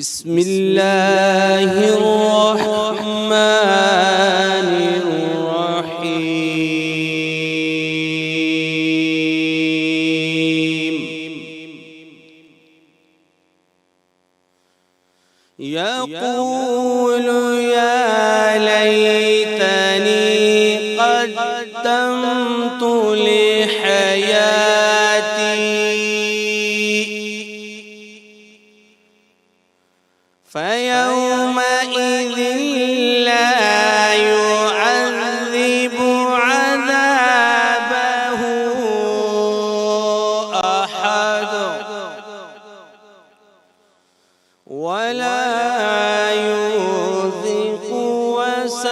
بسم اللہ الرحمن الرحیم یقول یا لیتنی قدمت لحیاتی فَيَوْمَئِذٍ لَا يُعَذِّبُ عَذَابَهُ أَحَدٌ وَلَا يُوثِقُ وَثَاقَهُ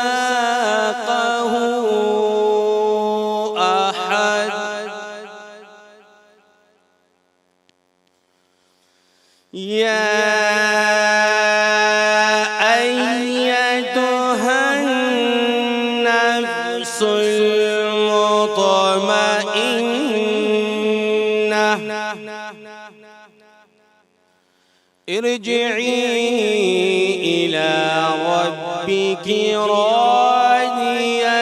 أَحَدٌ ارجعي إلى ربك راضية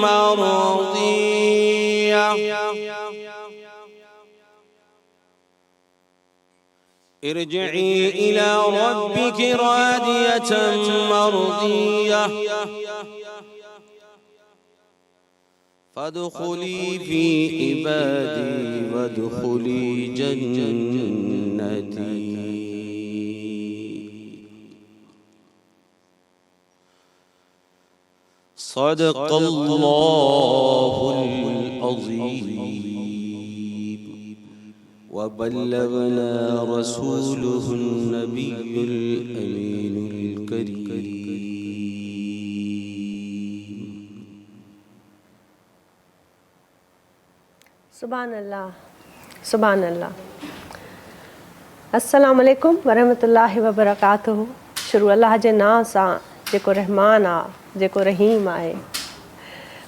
مرضية ارجعي إلى ربك راضية مرضية فادخلي في عبادي وادخلي جنتي صدق الله العظيم وبلغنا رسوله النبي الأمين الكريم. سبحان اللہ سبحان اللہ. السلام علیکم ورحمۃ اللہ وبرکاتہ. شروع اللہ کے نام سے جو رحمان آ جو رحیم ہے.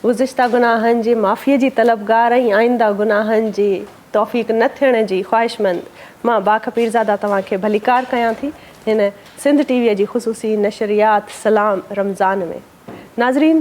گزشتہ گناہن کی معافی کی طلبگار آئندہ گناہن کی توفیق نہ تھینے کی خواہش مند ماں باق پیرزادہ تواں کے بھلیکار کیاں تھی ہن سندھ ٹی وی کی خصوصی نشریات سلام رمضان میں. ناظرین،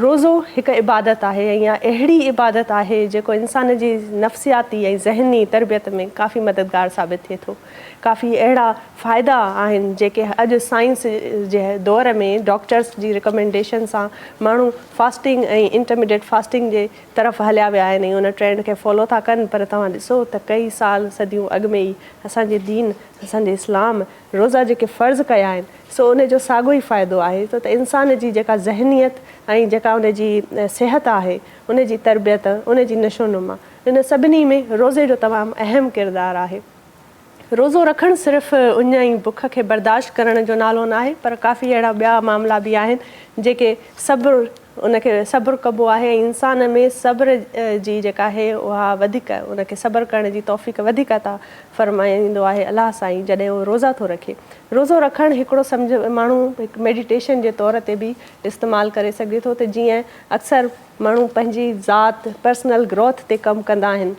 روزو ایک عبادت ہے یا اہڑی عبادت ہے جو انسان کی نفسیاتی اور ذہنی تربیت میں کافی مددگار ثابت تھے تو. کافی اہڑا فائدہ ہیں جو اج سائنس کے دور میں ڈاکٹرس کی ریکمنڈیشن سے مانو فاسٹنگ اور انٹرمیڈیٹ فاسٹنگ کے طرف ہلیا ویا ہیں، ان ٹرینڈ کے فالو تھا کن. پر تواں ڈسو تو کئی سال صدیوں اگ میں ہی اسانے دین اسانے اسلام روزہ جو فرض کیا ہیں سو ان جو ساگو ہی فائدو ہے. تو انسان کی جکا ذہنیت ان کی صحت ہے ان کی تربیت ان کی نشو نما ان سبنی میں روزے جو تمام اہم کردار ہے. روزو رکھن صرف ان ہی بکھ کے برداشت کرنے جو نالو نہ ہے پر کافی اڑا بیا معاملہ بھی ہیں جے صبر ان کے صبر کبو ہے. انسان میں صبر جی جکا ہے وہ ودیک ان کے صبر کرنے کی توفیق ودیک عطا فرمائیندو ہے اللہ سائیں جڏहिं وہ روزہ تو رکھے. روزو رکھن ایکڑو سمجھ مانو ایک میڈیٹیشن کے طور تے بھی استعمال کرے سکے تو جی اکثر مانو پنجی ذات پرسنل گروتھ تے کم کندا ہیں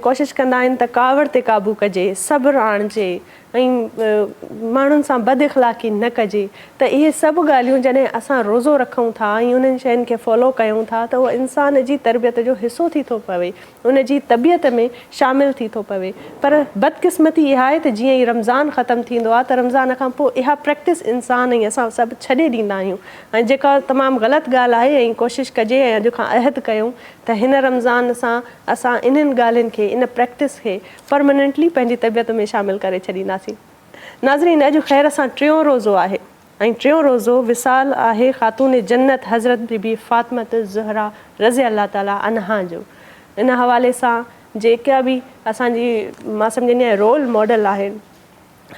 کوشش کندا ہیں تا کاوڑ تے قابو کجے صبر آنجے مانن سے بد اخلاقی نہ کجے. تو یہ سب گالیوں جڏहिं اساں روزو رکھوں تھا ان شین کے فالو کیوں تھا تو وہ انسان کی تربیت جو حصو تھی تو پوے ان کی طبیعت میں شامل تھی تو پوے. پر بدقسمتی یہ ہے تو جی ہی رمضان ختم تھیندو آ تو رمضان کا یہ پریکٹس انسان اساں سب چھڈے ڈیندا آहियूं جکا تمام غلط گال ہے. کوشش کجے جو عہد کیوں تو ہن رمضان سے اساں انہن گالن کے ان پریکٹس کے پرماننٹلی پنجی طبیعت میں شامل کرے چھڈینदासीं. ناظرین، اج خیر اساں ٹریوں روزو ہے ٹریوں روزو وصال ہے خاتون جنت حضرت بی بی فاطمہ الزہرا رضی اللہ تعالیٰ عنہا جو. ان حوالے سے جیکا بھی اساں جی ماں سمجھنی رول ماڈل ہے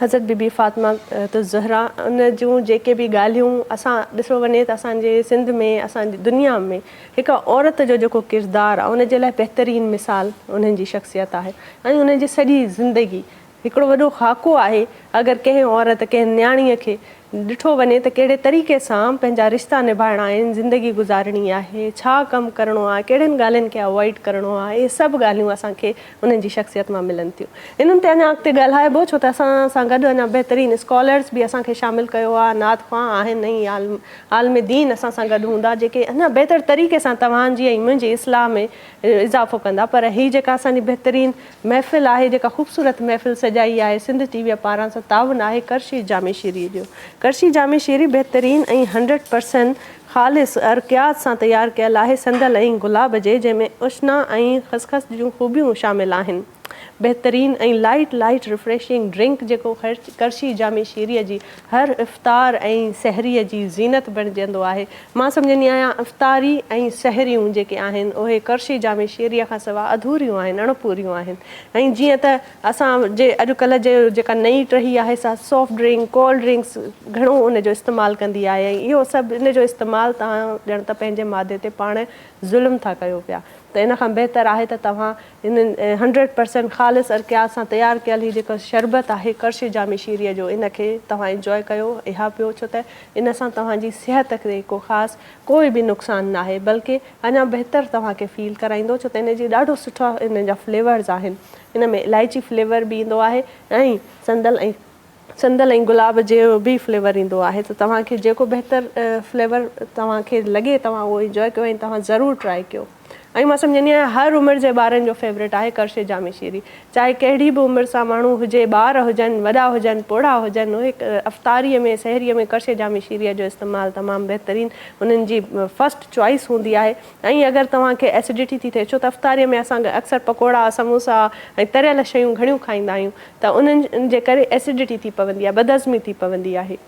حضرت بی بی فاطمہ الزہرا ان جو جیکے بھی گالیوں اساں ॾिसो वञे त असांजे सिंध में असांजी दुनिया में हिकु औरत जो जेको किरदारु आहे उन जे लाइ बहितरीन मिसाल उन्हनि जी शख़्सियत आहे ऐं उनजी सॼी ज़िंदगी हिकिड़ो वॾो ख़ाको आहे. अगरि कंहिं औरत कंहिं न्याणीअ खे ॾिठो वञे त कहिड़े तरीक़े सां पंहिंजा रिश्ता निभाइणा आहिनि, ज़िंदगी गुज़ारणी आहे, छा कमु करिणो आहे, कहिड़ियुनि ॻाल्हियुनि खे अवॉइड करिणो आहे, इहे सभु ॻाल्हियूं असांखे उन्हनि जी शख़्सियत मां मिलनि थियूं। इन्हनि ते अञा अॻिते ॻाल्हाइबो, छो त असां सां गॾु अञा बहितरीनु स्कॉलर्स बि असांखे शामिलु कयो आहे, नात ख़्वां आहिनि, ऐं आलम दीन असां सां गॾु हूंदा जेके अञा बहितर तरीक़े सां तव्हांजी ऐं मुंहिंजी इस्लाह में इज़ाफ़ो कंदा। पर हीअ जेका असांजी बहितरीनु महफ़िल आहे, जेका ख़ूबसूरत महफ़िल सजाई आहे सिंध टीवीअ पारां ताउन आहे करशी जामे शीरी जो। करशी जामे शीरी बहितरीनु ऐं 100% ख़ालिस अर्कियात सां तयारु कयल आहे, संदल ऐं गुलाब जे, जंहिंमें उशना ऐं ख़सख़स जूं ख़ूबियूं शामिलु आहिनि। बहितरीनु ऐं लाइट रिफ्रेशिंग ड्रिंक जेको करशी जामे शीरीअ जी हर इफ़्तार ऐं सहरीअ जी ज़ीनत बणिजंदो आहे। मां सम्झंदी आहियां इफ़्तारी ऐं सहरियूं जेके आहिनि उहे करशी जामे शीरीअ खां सवाइ अधूरियूं आहिनि, अणपूरियूं आहिनि। ऐं जीअं त असां जे अॼुकल्ह जे जेका नई टही आहे सा सॉफ्ट ड्रिंक, कोल्ड ड्रिंक्स घणो उन जो इस्तेमालु कंदी आहे, ऐं इहो सभु इन जो इस्तेमालु तव्हां ॼण त पंहिंजे मादे ते पाण ज़ुल्म था कयो पिया। त इन खां बहितर आहे त तव्हां इन्हनि 100% ख़ालिस अर्कियात सां तयारु कयल ही जेको शरबत आहे करशी जामे शीरीअ जो, इनखे तव्हां इंजॉय कयो, इहा पियो, छो त इन सां तव्हांजी सिहत ते को ख़ासि कोई बि नुक़सानु न आहे, बल्कि अञा बहितर तव्हांखे फील कराईंदो, छो त इन जी ॾाढो सुठा इन जा फ्लेवर्स आहिनि। इन में इलायची फ्लेवर बि ईंदो आहे ऐं संदल ऐं गुलाब जो बि फ्लेवर ईंदो आहे। त तव्हांखे जेको बहितर फ्लेवर तव्हांखे लॻे तव्हां उहो इंजॉय कयो ऐं तव्हां ज़रूरु ट्राए कयो। ऐं मां सम्झंदी आहियां हर उमिरि जे ॿारनि जो फेवरेट आहे करशी जामे शीरी, चाहे कहिड़ी बि उमिरि सां माण्हू हुजे, ॿार हुजनि, वॾा हुजनि, पोड़ा हुजनि, उहे अफ़्तारीअ में सहरीअ में करशी जामे शीरीअ जो इस्तेमालु तमामु बहितरीनु उन्हनि जी फस्ट चॉइस हूंदी आहे। ऐं अगरि तव्हांखे एसिडिटी थी थिए, छो त अफ़्तारीअ में असां अक्सर पकोड़ा, समोसा ऐं तरियल शयूं घणियूं खाईंदा आहियूं, त उन्हनि जे करे एसिडिटी थी पवंदी आहे, बदहज़मी थी पवंदी आहे।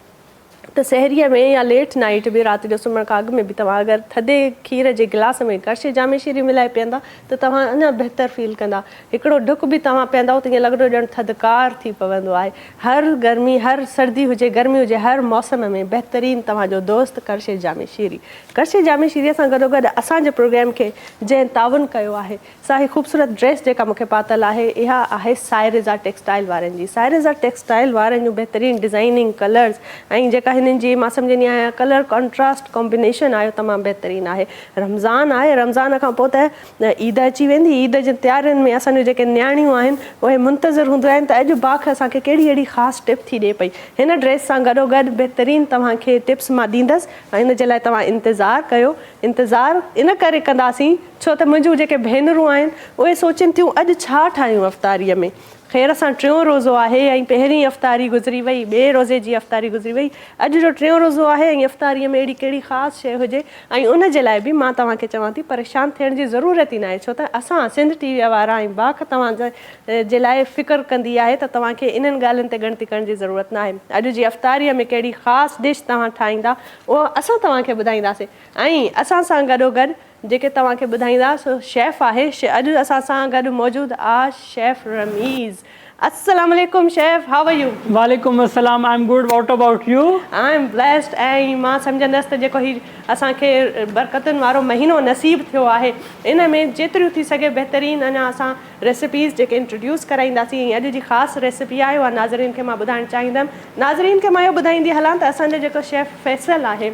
त सहरीअ में या लेट नाइट बि राति जो सुम्हण खां अॻु में बि तव्हां अगरि थधे खीर जे गिलास में करशी जामे शीरी मिलाए पीअंदा त तव्हां अञा बहितर फील कंदा। हिकिड़ो ढुक बि तव्हां पीअंदव त ईअं लॻंदो ॼण थधिकार थी पवंदो आहे। हर गर्मी, हर सर्दी हुजे, गर्मी हुजे, हर मौसम में बहितरीनु तव्हांजो दोस्त करशी जामे शीरी। करशी जामे शीरीअ सां गॾोगॾु असांजे प्रोग्राम खे जंहिं ताउन कयो आहे, सा ही ख़ूबसूरत ड्रेस जेका मूंखे पातल आहे, इहा आहे साइरिज़ा टेक्सटाइल वारनि जी। साइरिज़ा टेक्सटाइल वारनि जूं बहितरीनु डिज़ाइनिंग कलर्स ऐं जेका हिननि जी मां सम्झंदी आहियां कलर कॉन्ट्रास्ट कॉम्बिनेशन आहे, तमामु बहितरीनु आहे। रमज़ान आहे, रमज़ान खां पोइ त ईद अची वेंदी। ईद जी तयारियुनि में असांजूं जेके न्याणियूं आहिनि उहे मुंतज़िर हूंदियूं आहिनि त अॼु बाख असांखे कहिड़ी अहिड़ी ख़ासि टिप थी ॾिए पई। हिन ड्रेस सां गॾोगॾु बहितरीनु तव्हांखे टिप्स मां ॾींदसि ऐं हिन जे लाइ तव्हां इंतज़ारु कयो। इंतज़ारु इन करे कंदासीं छो त मुंहिंजूं जेके भेनरूं आहिनि उहे सोचनि थियूं अॼु छा ठाहियूं अफ़्तारीअ में। ख़ैर असां टियों रोज़ो आहे ऐं पहिरीं अफ़्तारी गुज़री वई, ॿिए रोज़े जी अफ़्तारी गुज़री वई, अॼु जो टियों रोज़ो आहे ऐं अफ़्तारीअ में अहिड़ी कहिड़ी ख़ासि शइ हुजे। ऐं उन जे लाइ बि मां तव्हांखे चवां थी परेशान थियण जी ज़रूरत ई न आहे, छो त असां सिंध टीवीअ वारा ऐं बाख तव्हांजे लाइ फ़िक्रु कंदी आहे त तव्हांखे इन्हनि ॻाल्हियुनि ते ॻणती करण जी ज़रूरत न आहे। अॼु जी अफ़्तारीअ में कहिड़ी ख़ासि डिश तव्हां ठाहींदा उहो असां तव्हांखे ॿुधाईंदासीं। ऐं असां सां गॾोगॾु जेके तव्हांखे ॿुधाईंदा सो शेफ़ आहे, अॼु असां सां गॾु मौजूदु आहे शेफ़ रमीज़। अस्सलाम वालेकुम शेफ़, हाउ आर यू? वालेकुम अस्सलाम, I am good, what about you? I am blessed. ऐं मां सम्झंदसि त जेको हीउ असांखे बरकतुनि वारो महीनो नसीबु थियो आहे, इन में जेतिरियूं थी सघे बहितरीनु अञा असां रेसिपीज़ जेके इंट्रोड्यूस कराईंदासीं। ऐं अॼु जी ख़ासि रेसिपी आहे उहा नाज़रीन खे मां ॿुधाइणु चाहींदमि। नाज़रीन खे मां इहो ॿुधाईंदी हलां त असांजो जेको शेफ़ फैसल आहे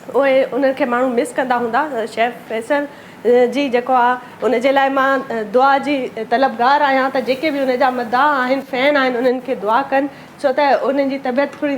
उहे उन्हनि खे माण्हू मिस कंदा हूंदा। शेफ़ फैसल जी जेको आहे उनजे लाइ मां दुआ जी तलबगार आहियां त जेके बि उनजा मदाह आहिनि, फ़ैन आहिनि, उन्हनि खे दुआ कनि, छो त उन्हनि जी तबियत थोरी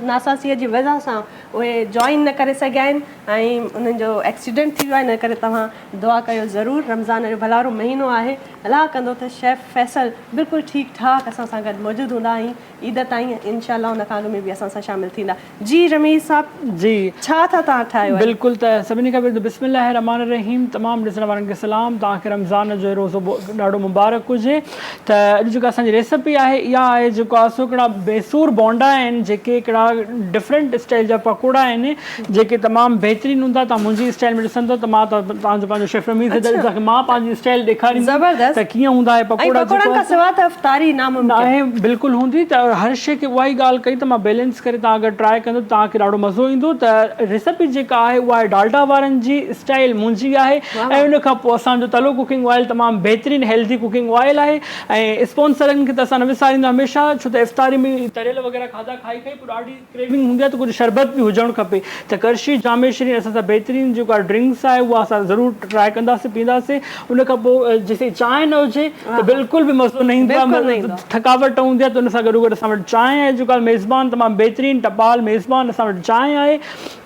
नासाज़ीअ जी वजह सां उहे जॉइन न करे सघिया आहिनि ऐं उन्हनि जो एक्सीडेंट थी वियो आहे। इन करे तव्हां दुआ कयो ज़रूरु। रमज़ान जो भलारो महीनो आहे, अलाह कंदो त शेफ़ फैसल बिल्कुलु ठीकु ठाक असां सां गॾु मौजूदु हूंदा ऐं ईद ताईं इनशाला उन खां अॻु में बि असां सां शामिलु थींदा। जी रमीज़ साहब जी, छा था तव्हां ठाहियो? बिल्कुलु, त सभिनी खां पहिरीं बिस्मिल्लाह रहमान रहीम। तमामु ॾिसण वारनि खे सलाम, तव्हांखे रमज़ान जो रोज़ो ॾाढो मुबारक हुजे। त अॼु जेका असांजी रेसिपी आहे इहा आहे जेको आहे सो हिकिड़ा बेसूर बोंडा आहिनि, जेके हिकिड़ा डिफरेंट स्टाइल जा पकोड़ा आहिनि जेके तमामु बहितरीनु हूंदा। तव्हां मुंहिंजी स्टाइल में ॾिसंदव त मां तव्हांजो पंहिंजो शेफ़ रमीज़ तव्हांखे मां पंहिंजी स्टाइल ॾेखारींदमि त कीअं हूंदा आहे पकोड़ा। बिल्कुलु हूंदी त हर शइ खे उहा ई ॻाल्हि कई त मां बैलेंस करे तव्हां अगरि ट्राए कंदो तव्हांखे ॾाढो मज़ो ईंदो। त रेसिपी जेका आहे उहा आहे डालडा वारनि जी स्टाइल मुंहिंजी आहे। ऐं उन खां पोइ असांजो तलो कुकिंग ऑयल तमामु बहितरीनु हेल्दी कुकिंग ऑयल आहे। ऐं स्पॉन्सरनि खे त असां न विसारींदा हमेशह, छो छो त इफ़्तारी में तरियल वग़ैरह खाधा खाई खाई पोइ ॾाढी क्रेविंग हूंदी आहे त कुझु शरबत बि हुजणु खपे। त करशी जामे शरीन असां सां बहितरीनु जेको आहे ड्रिंक्स आहे उहा असां ज़रूरु ट्राए कंदासीं पीअंदासीं। उन खां पोइ जेसिताईं चांहि न हुजे त बिल्कुलु बि मज़ो न ईंदो आहे, थकावट हूंदी आहे त उन सां गॾो गॾु असां वटि चांहि आहे जेको आहे मेज़बान तमामु बहितरीनु टपाल मेज़बान असां वटि चांहि आहे।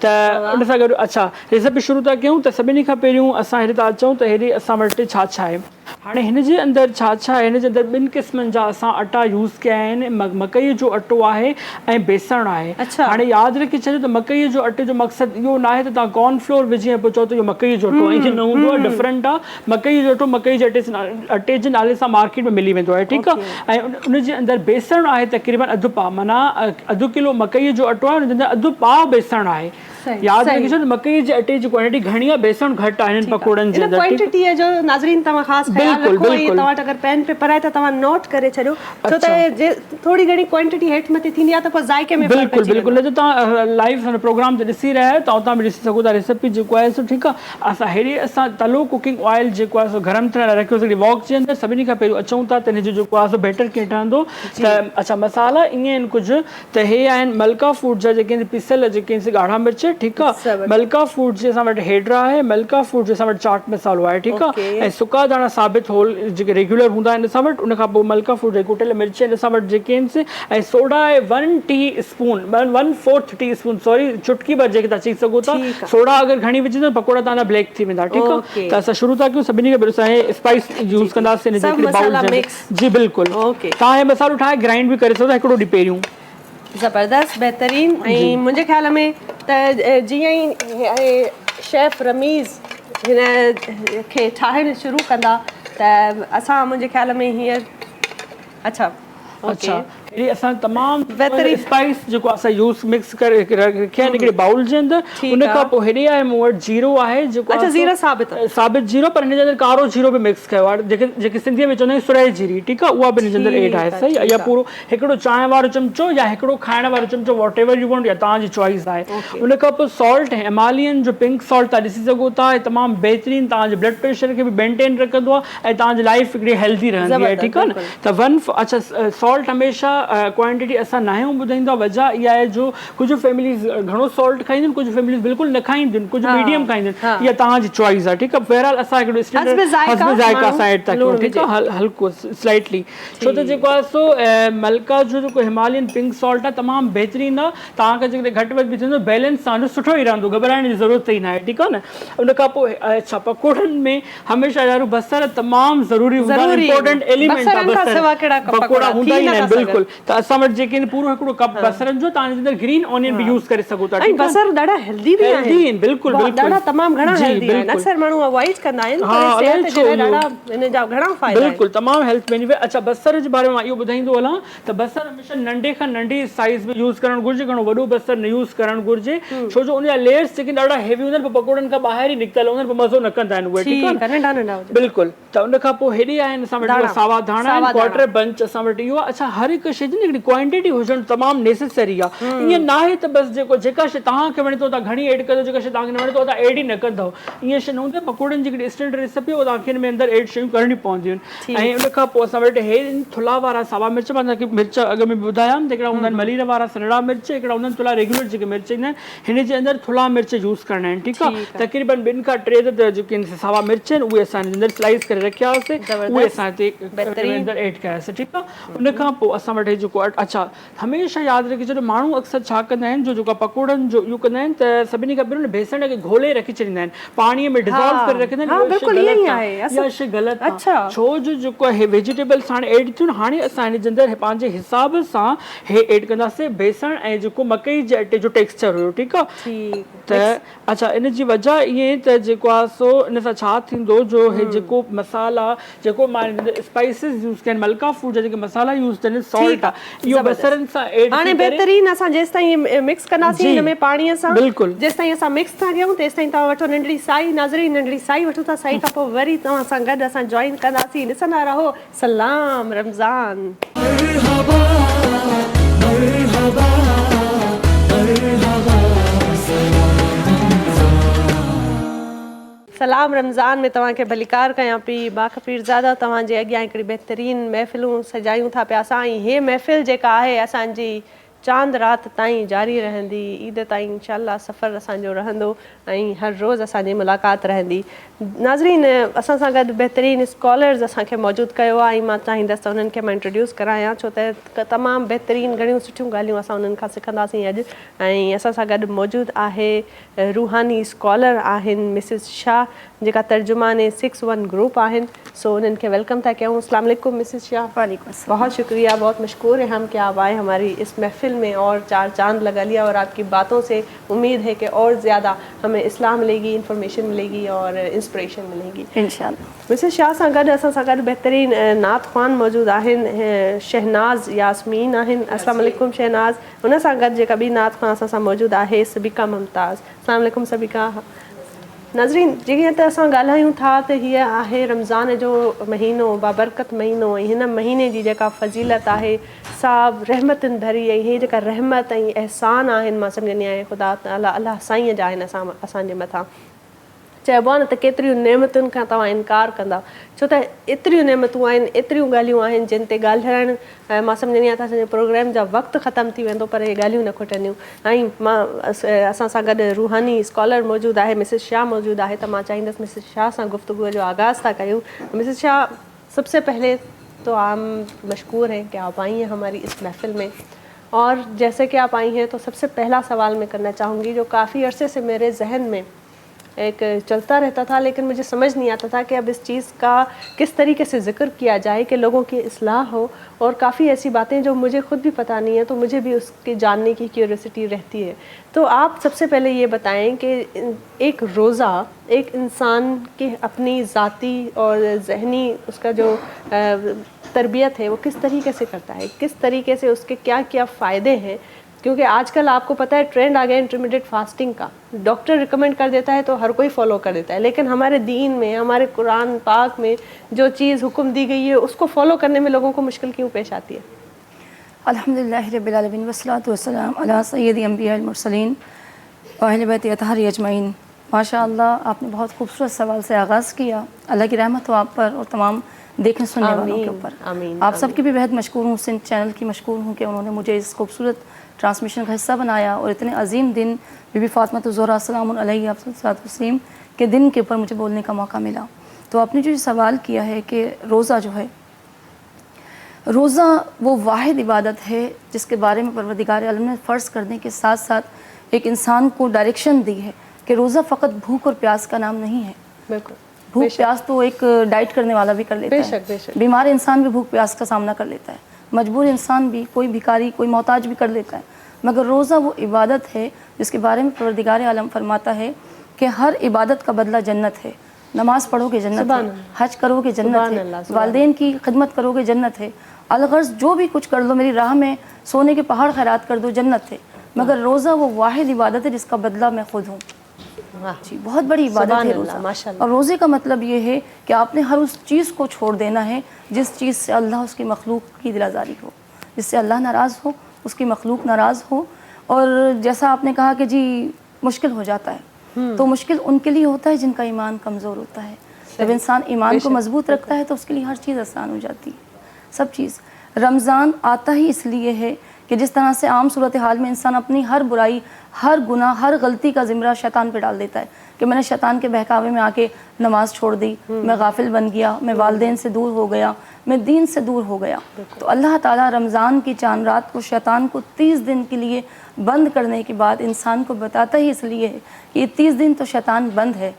त उन सां गॾु अच्छा रेसिपी शुरू था कयूं त सभिनी खां पहिरियों असां हेॾे था अचूं त हेॾे असां वटि छा छा आहे। हाणे हिन जे अंदरि छा छा आहे, हिन जे अंदरि 2 क़िस्मनि जा असां अटा यूज़ कया आहिनि। मकई जो अटो आहे ऐं बेसण आहे। हाणे यादि रखी छॾियो त मकई जो अटे जो मक़सदु इहो न आहे त तव्हां कॉर्नफ्लोर विझी ऐं पोइ चओ त इहो मकई जो अटो ईअं न हूंदो आहे, डिफरेंट आहे। मकई जो अटो मकई जे अटे जे नाले सां मार्केट में मिली वेंदो आहे, ठीकु आहे। ऐं उन जे अंदरि बेसण आहे तक़रीबन अधु पाउ, माना अधु किलो मकई जो अटो आहे, उन जे अंदरि अधु पाउ बेसण आहे। यादि रखी छॾियो मकई जे अटे जी क्वांटिटी घणी आहे, बेसण घटि आहे हिननि पकोड़नि जे अंदरि। क्वांटिटी जो नाज़रीन तव्हां ख़ासि ख़्याल रखो ऐं तव्हां अगरि पेन पेपर आहे त तव्हां नोट करे छॾियो, छो त थोरी घणी क्वांटिटी हेठि मथे थींदी आहे त पोइ ज़ाइके में बिल्कुलु बिल्कुलु। न त तव्हां लाइव प्रोग्राम ते ॾिसी रहिया आहियो त उतां बि ॾिसी सघो था रेसिपी जेको आहे सो, ठीकु आहे। असां हेॾे असां तलो कुकिंग ऑयल जेको आहे सो गरम थियण लाइ रखियोसीं वॉक जे अंदरि। सभिनी खां पहिरियों अचूं था त हिन जो जेको आहे सो बैटर कीअं ठहंदो। त अच्छा मसाला ईअं आहिनि कुझु त हे आहिनि मलका फूड जा जेके पिसियल जेके ॻाढ़ा मिर्च, ठीकु आहे। मलका फूड जे असां वटि हेडरा आहे, मलका फूड जे असां वटि चाट मसालो आहे, ठीकु आहे। ऐं सुका दाणा साबित होल जेके रेगुलर हूंदा आहिनि असां वटि। उन खां पोइ मलका फूड जा कुटियल मिर्च आहिनि असां वटि जेके आहिनि। ऐं सोडा आहे 1 टीस्पून, 1/4 टीस्पून, सॉरी चुटकी भर जेके तव्हां चई सघो था। सोडा अगरि घणी विझंदो पकोड़ा तव्हांजा ब्लैक थी वेंदा, ठीकु आहे। त असां शुरू था कयूं, सभिनी खां पहिरियों असां स्पाइस यूज़ कंदासीं जी बिल्कुलु। तव्हां हे मसालो ठाहे ग्राइंड बि करे सघो था हिकिड़ो ॾींहुं पहिरियों। ज़बरदस्त बहितरीनु। ऐं मुंहिंजे ख़्याल में त जीअं ई शेफ रमीज़ हिन खे ठाहिणु शुरू कंदा त असां मुंहिंजे ख़्याल में हींअर अच्छा हेॾी असां तमामु बहितरीनु स्पाइस जेको असां यूज़ मिक्स करे रखिया आहिनि हिकिड़े बाउल जे अंदरि। उन खां पोइ हेॾे आहे मूं वटि जीरो आहे जेको जीरो साबित जीरो, पर हिन जे अंदरि कारो जीरो बि मिक्स कयो आहे, जेके सिंधीअ में चवंदा आहियूं सुराई जीरी, ठीकु आहे, उहा बि हिन जे अंदरि एड आहे, सही आहे। या पूरो हिकिड़ो चांहि वारो चमिचो या हिकिड़ो खाइण वारो चमिचो, वॉट एवर यू वांट, या तव्हांजी चॉइस आहे। उन खां पोइ सॉल्ट ऐं हिमालयन जो पिंक सॉल्ट तव्हां ॾिसी सघो था, तमामु बहितरीनु तव्हांजे ब्लड प्रेशर खे बि मेंटेन रखंदो आहे ऐं तव्हांजी लाइफ हिकिड़ी हेल्दी रहंदी आहे, ठीकु आहे न। त अच्छा सॉल्ट हमेशह क्वांटिटी असां न आहियूं ॿुधाईंदा, वजह इहा आहे जो कुझु फैमिलीज़ घणो सॉल्ट खाईंदियूं आहिनि, कुझु फैमिलीज़ बिल्कुलु न खाईंदियूं आहिनि, कुझु मीडियम खाईंदियूं आहिनि, इहा तव्हांजी चॉइस आहे, ठीकु आहे। बहरहाल असां हिकिड़ो हस्ब ज़ाइक़ा असां एड था कयूं, ठीकु आहे, हल्को स्लाइटली। छो त जेको आहे सो मलका जो जेको हिमालयन पिंक सॉल्ट आहे तमामु बहितरीनु आहे। तव्हांखे जेकॾहिं घटि वधि बि थींदो बैलेंस तव्हांजो सुठो ई रहंदो, घबराइण जी ज़रूरत ई न आहे, ठीकु आहे न। उन खां पोइ अच्छा पकोड़नि में हमेशह यार बसर तमामु ज़रूरी हूंदा आहिनि, इंपॉर्टेंट एलिमेंट आहे बसर, पकोड़ा हूंदा ई आहिनि बिल्कुलु। त असां वटि जेके पूरो हिकिड़ो कप बसरनि जो तव्हां अंदरि ग्रीन ऑनियन बि यूज़ करे सघो था, ऐं बसर ॾाढा हेल्दी बि आहिनि, बिल्कुलु बिल्कुलु ॾाढा तमामु घणा हेल्दी आहिनि। अक्सर माण्हू अवॉइड कंदा आहिनि, पर सेहत जे लाइ ॾाढा इन जा घणा फ़ाइदा आहिनि, बिल्कुलु तमामु हेल्थ बेनिफिट। अच्छा बसर जे बारे में मां इहो ॿुधाईंदो हलां त बसर हमेशह नंढे खां नंढी साइज़ में यूज़ करणु घुरिजे, घणो वॾो बसर न यूज़ करणु घुरिजे, छो जो उनजा लेयर्स जेके ॾाढा हेवी हूंदा आहिनि, पोइ पकोड़नि खां ॿाहिरि ई निकितल हूंदा आहिनि, पोइ मज़ो न कंदा आहिनि उहे, ठीकु आहे, बिल्कुलु। त उन खां पोइ हेॾे आहिनि असां वटि सावा धाणा, क्वार्टर बंच असां वटि इहो। अच्छा हर हिकु शइ जी हिकिड़ी क्वांटिटी हुजणु तमामु नेसेसरी आहे। ईअं न आहे त बसि जेका शइ तव्हांखे वणे थो तव्हां घणी एड कयो, जेका शइ तव्हांखे न वणे थो तव्हां एड ई न कंदव, ईअं शइ न हूंदी आहे। पकोड़नि जी हिकिड़ी इंस्टेंट रेसिपी आहे, तव्हांखे हिन में अंदरि एड शयूं करणियूं पवंदियूं आहिनि। ऐं उन खां पोइ असां वटि हे थुल्हा वारा सावा मिर्च, मां तव्हांखे मिर्च अॻ में ॿुधायां त हिकिड़ा हूंदा आहिनि मलीर वारा सन्हा मिर्च, हिकिड़ा हूंदा आहिनि थुल्हा रेगुलर जेके मिर्च ईंदा आहिनि, हिन जे अंदरि थुल्हा मिर्च यूज़ करणा आहिनि, ठीकु आहे। तक़रीबन 2 खां 3 त जेके सावा मिर्च आहिनि उहे असां अंदरि स्लाइस करे रखिया हुआसीं, उहे असां हिते अंदरि एड कयासीं, ठीकु आहे। उन खां पोइ असां वटि जेको अच्छा हमेशह यादि रखी छॾियो, माण्हू अक्सर छा कंदा आहिनि जो जेका पकोड़नि जो इहो कंदा आहिनि त सभिनी खां पहिरियों बेसण खे घोले रखी छॾींदा आहिनि, पाणीअ में डिज़ोल्व करे रखंदा आहिनि, इहा शइ ग़लति आहे। छो जो जेको आहे वेजिटेबल्स हाणे एड थियूं, हाणे असां हिन जे अंदरि पंहिंजे हिसाब सां हे एड कंदासीं बेसण ऐं जेको मकई जे अटे जो टेक्सचर हुयो, ठीकु आहे। त अच्छा इन जी वजह ईअं त जेको आहे सो इन सां छा थींदो जो हे जेको मसाला जेको मां स्पाइसिस यूज़ कया आहिनि, मलका फूड जा जेके मसाला यूज़ कया आहिनि, सॉल्ट आहे, इहो बसरनि सां एड हाणे बहितरीनु। असां जेसिताईं मिक्स कंदासीं हिन में पाणीअ सां, बिल्कुलु जेसिताईं असां मिक्स था कयूं तेसिताईं तव्हां वठो नंढड़ी साई, नाज़रीन नंढड़ी साई वठो था, साई खां पोइ वरी तव्हां सां गॾु असां जॉइन कंदासीं। ॾिसंदा रहो सलाम रमज़ान। सलाम रमज़ान में तव्हांखे भलीकार कयां पई बाख़बीर ज़ादा तव्हांजे अॻियां हिकिड़ी बहितरीन महफ़िलूं सजायूं था पिया असां ऐं हे महफ़िल जेका आहे असांजी चांद रात ताईं जारी रहंदी ईद ताईं इंशाअल्लाह सफ़र असांजो रहंदो ऐं हर रोज़ असांजी मुलाक़ात रहंदी नाज़रीन असां सां गॾु बहितरीन स्कॉलर्स असांखे मौजूदु कयो आहे ऐं मां चाहींदसि त उन्हनि खे मां इंट्रोड्यूस करायां छो त तमामु बहितरीन घणियूं सुठियूं ॻाल्हियूं असां उन्हनि खां सिखंदासीं अॼु ऐं असां सां गॾु मौजूदु आहे रूहानी स्कॉलर आहिनि मिसिस शाह जेका तर्जुमान 6-1 ग्रुप आहिनि सो उन्हनि खे वेलकम था कयूं अस्सलाम वालेकुम मिसिस शाह। वालेकुम अस्सलाम। बहुत शुक्रिया बहुत मशकूर है हम कि आप आए हमारी इस महफिल में और चार चांद लगा लिया और आपकी बातों से उम्मीद है कि और ज़्यादा हमें इस्लाम मिलेगी इन्फॉर्मेशन मिलेगी और इंस्पिरेशन मिलेगी इंशाअल्लाह। मिसिस शाह सां गॾु असां सां गॾु बहितरीन नात ख़्वान मौजूदु आहिनि शहनाज़ यास्मीन आहिनि अस्सलाम वालेकुम शहनाज़ हुन सां गॾु जेका ॿी नात ख़्वान असां सां मौजूदु आहे सबिका मुमताज़ अस्सलाम वालेकुम सबिका। नाज़रीन जीअं त असां ॻाल्हायूं था त हीअ आहे रमज़ान जो महीनो बाबरकत महीनो ऐं हिन महीने जी जेका फ़ज़ीलत आहे सा रहमतुनि भरी ऐं हीअ जेका रहमत ऐं अहसान आहिनि मां सम्झंदी आहियां ख़ुदा ताला अलाह साईं जा आहिनि असांजे मथां चइबो आहे न त केतिरियूं नेमतुनि खां तव्हां इनकार कंदा छो त एतिरियूं नेमतूं आहिनि एतिरियूं ॻाल्हियूं आहिनि जिन ते ॻाल्हाइण मां सम्झंदी आहियां त असांजे प्रोग्राम जा वक़्तु ख़तमु थी वेंदो पर इहे ॻाल्हियूं न खुटंदियूं ऐं मां असां सां गॾु रूहानी स्कॉलर मौजूदु आहे मिसिस शाह मौजूदु आहे त मां चाहींदसि मिसिस शाह सां गुफ्तगू जो आगाज़ था कयूं। मिसिस शाह सबसे पहले तो आम मशकूर हैं कि आप आई हैं हमारी इस महफिल में और जैसे कि आप आई हैं तो सबसे पहला सवाल मैं करना चाहूँगी जो काफ़ी अरसे से मेरे जहन में एक चलता रहता था लेकिन मुझे समझ नहीं आता था कि अब इस चीज़ का किस तरीके से ज़िक्र किया जाए कि लोगों की इस्लाह हो और काफ़ी ऐसी बातें जो मुझे ख़ुद भी पता नहीं है तो मुझे भी उसके जानने की क्यूरियोसिटी रहती है। तो आप सबसे पहले ये बताएं कि एक रोज़ा एक इंसान की अपनी ज़ाती और ज़हनी उसका जो तरबियत है वो किस तरीके से करता है किस तरीके से उसके क्या क्या फ़ायदे हैं क्योंकि आजकल आपको पता है ट्रेंड आ गया इंटरमीडिएट फास्टिंग का डॉक्टर रिकमेंड कर देता है तो हर कोई फॉलो कर देता है लेकिन हमारे दीन में हमारे कुरान पाक में जो चीज़ हुक्म दी गई है उसको फॉलो करने में लोगों को मुश्किल क्यों पेश आती है? अल्हम्दुलिल्लाह रब्बिल आलमीन वस्सलातु वस्सलाम अला सय्यिदी अंबियाल मुरसलीन व अहले बैत अतहरी अजमईन। माशाअल्लाह आपने बहुत खूबसूरत सवाल से आगाज़ किया। अल्लाह की रहमत हो आप पर और तमाम देखने सुनने वालों के ऊपर। आप सबकी भी बेहद मशकूर हूँ सिंध चैनल की मशकूर हूँ कि उन्होंने मुझे इस खूबसूरत ट्रांसमिशन का हिस्सा बनाया और इतने अजीम दिन बीबी फ़ातिमा ज़हरा सलामुन अलैहा वसल्लम के दिन के ऊपर मुझे बोलने का मौका मिला। तो आपने जो सवाल किया है कि रोज़ा जो है रोज़ा वो वाहिद इबादत है जिसके बारे में परवरदिगार आलम ने फ़र्ज़ करने के साथ साथ एक इंसान को डायरेक्शन दी है कि रोज़ा फ़कत भूख और प्यास का नाम नहीं है। बिल्कुल भूख प्यास तो एक डाइट करने वाला भी कर लेता है, बीमार इंसान भी भूख प्यास का सामना कर लेता है, मजबूर इंसान भी कोई भिखारी कोई मोहताज भी कर लेता है, मगर रोज़ा वो इबादत है जिसके बारे में परवरदिगार आलम फरमाता है कि हर इबादत का बदला जन्नत है। नमाज़ पढ़ोगे जन्नत है, हज करोगे जन्नत है, वालिदैन की खिदमत करोगे जन्नत है, अलगर्ज जो भी कुछ कर लो मेरी राह में सोने के पहाड़ खैरात कर दो जन्नत है। मगर रोज़ा वो वाहिद इबादत है जिसका बदला मैं खुद हूँ। जी बहुत बड़ी इबादत है रोज़ा। और रोज़े का मतलब ये है कि आपने हर उस चीज़ को छोड़ देना है जिस चीज़ से अल्लाह उसकी मखलूक की दिलाजारी हो, जिससे अल्लाह नाराज़ हो उसकी मखलूक नाराज़ हो। और जैसा आपने कहा कि जी मुश्किल हो जाता है तो मुश्किल उनके लिए होता है जिनका ईमान कमज़ोर होता है। जब इंसान ईमान को मजबूत रखता है तो उसके लिए हर चीज़ आसान हो जाती है। सब चीज़ रमज़ान आता ही इसलिए है कि जिस तरह से आम सूरत हाल में इंसान अपनी हर बुराई हर गुनाह हर गलती का ज़िम्रा शैतान पे डाल देता है कि मैंने शैतान के बहकावे में आके नमाज़ छोड़ दी, मैं गाफिल बन गया, मैं वालिदैन से दूर हो गया, मैं दीन से दूर हो गया। तो अल्लाह ताला रमज़ान की चांद रात को शैतान को 30 दिन के लिए बंद करने के बाद इंसान को बताता ही इसलिए है कि ये 30 दिन तो शैतान बंद है।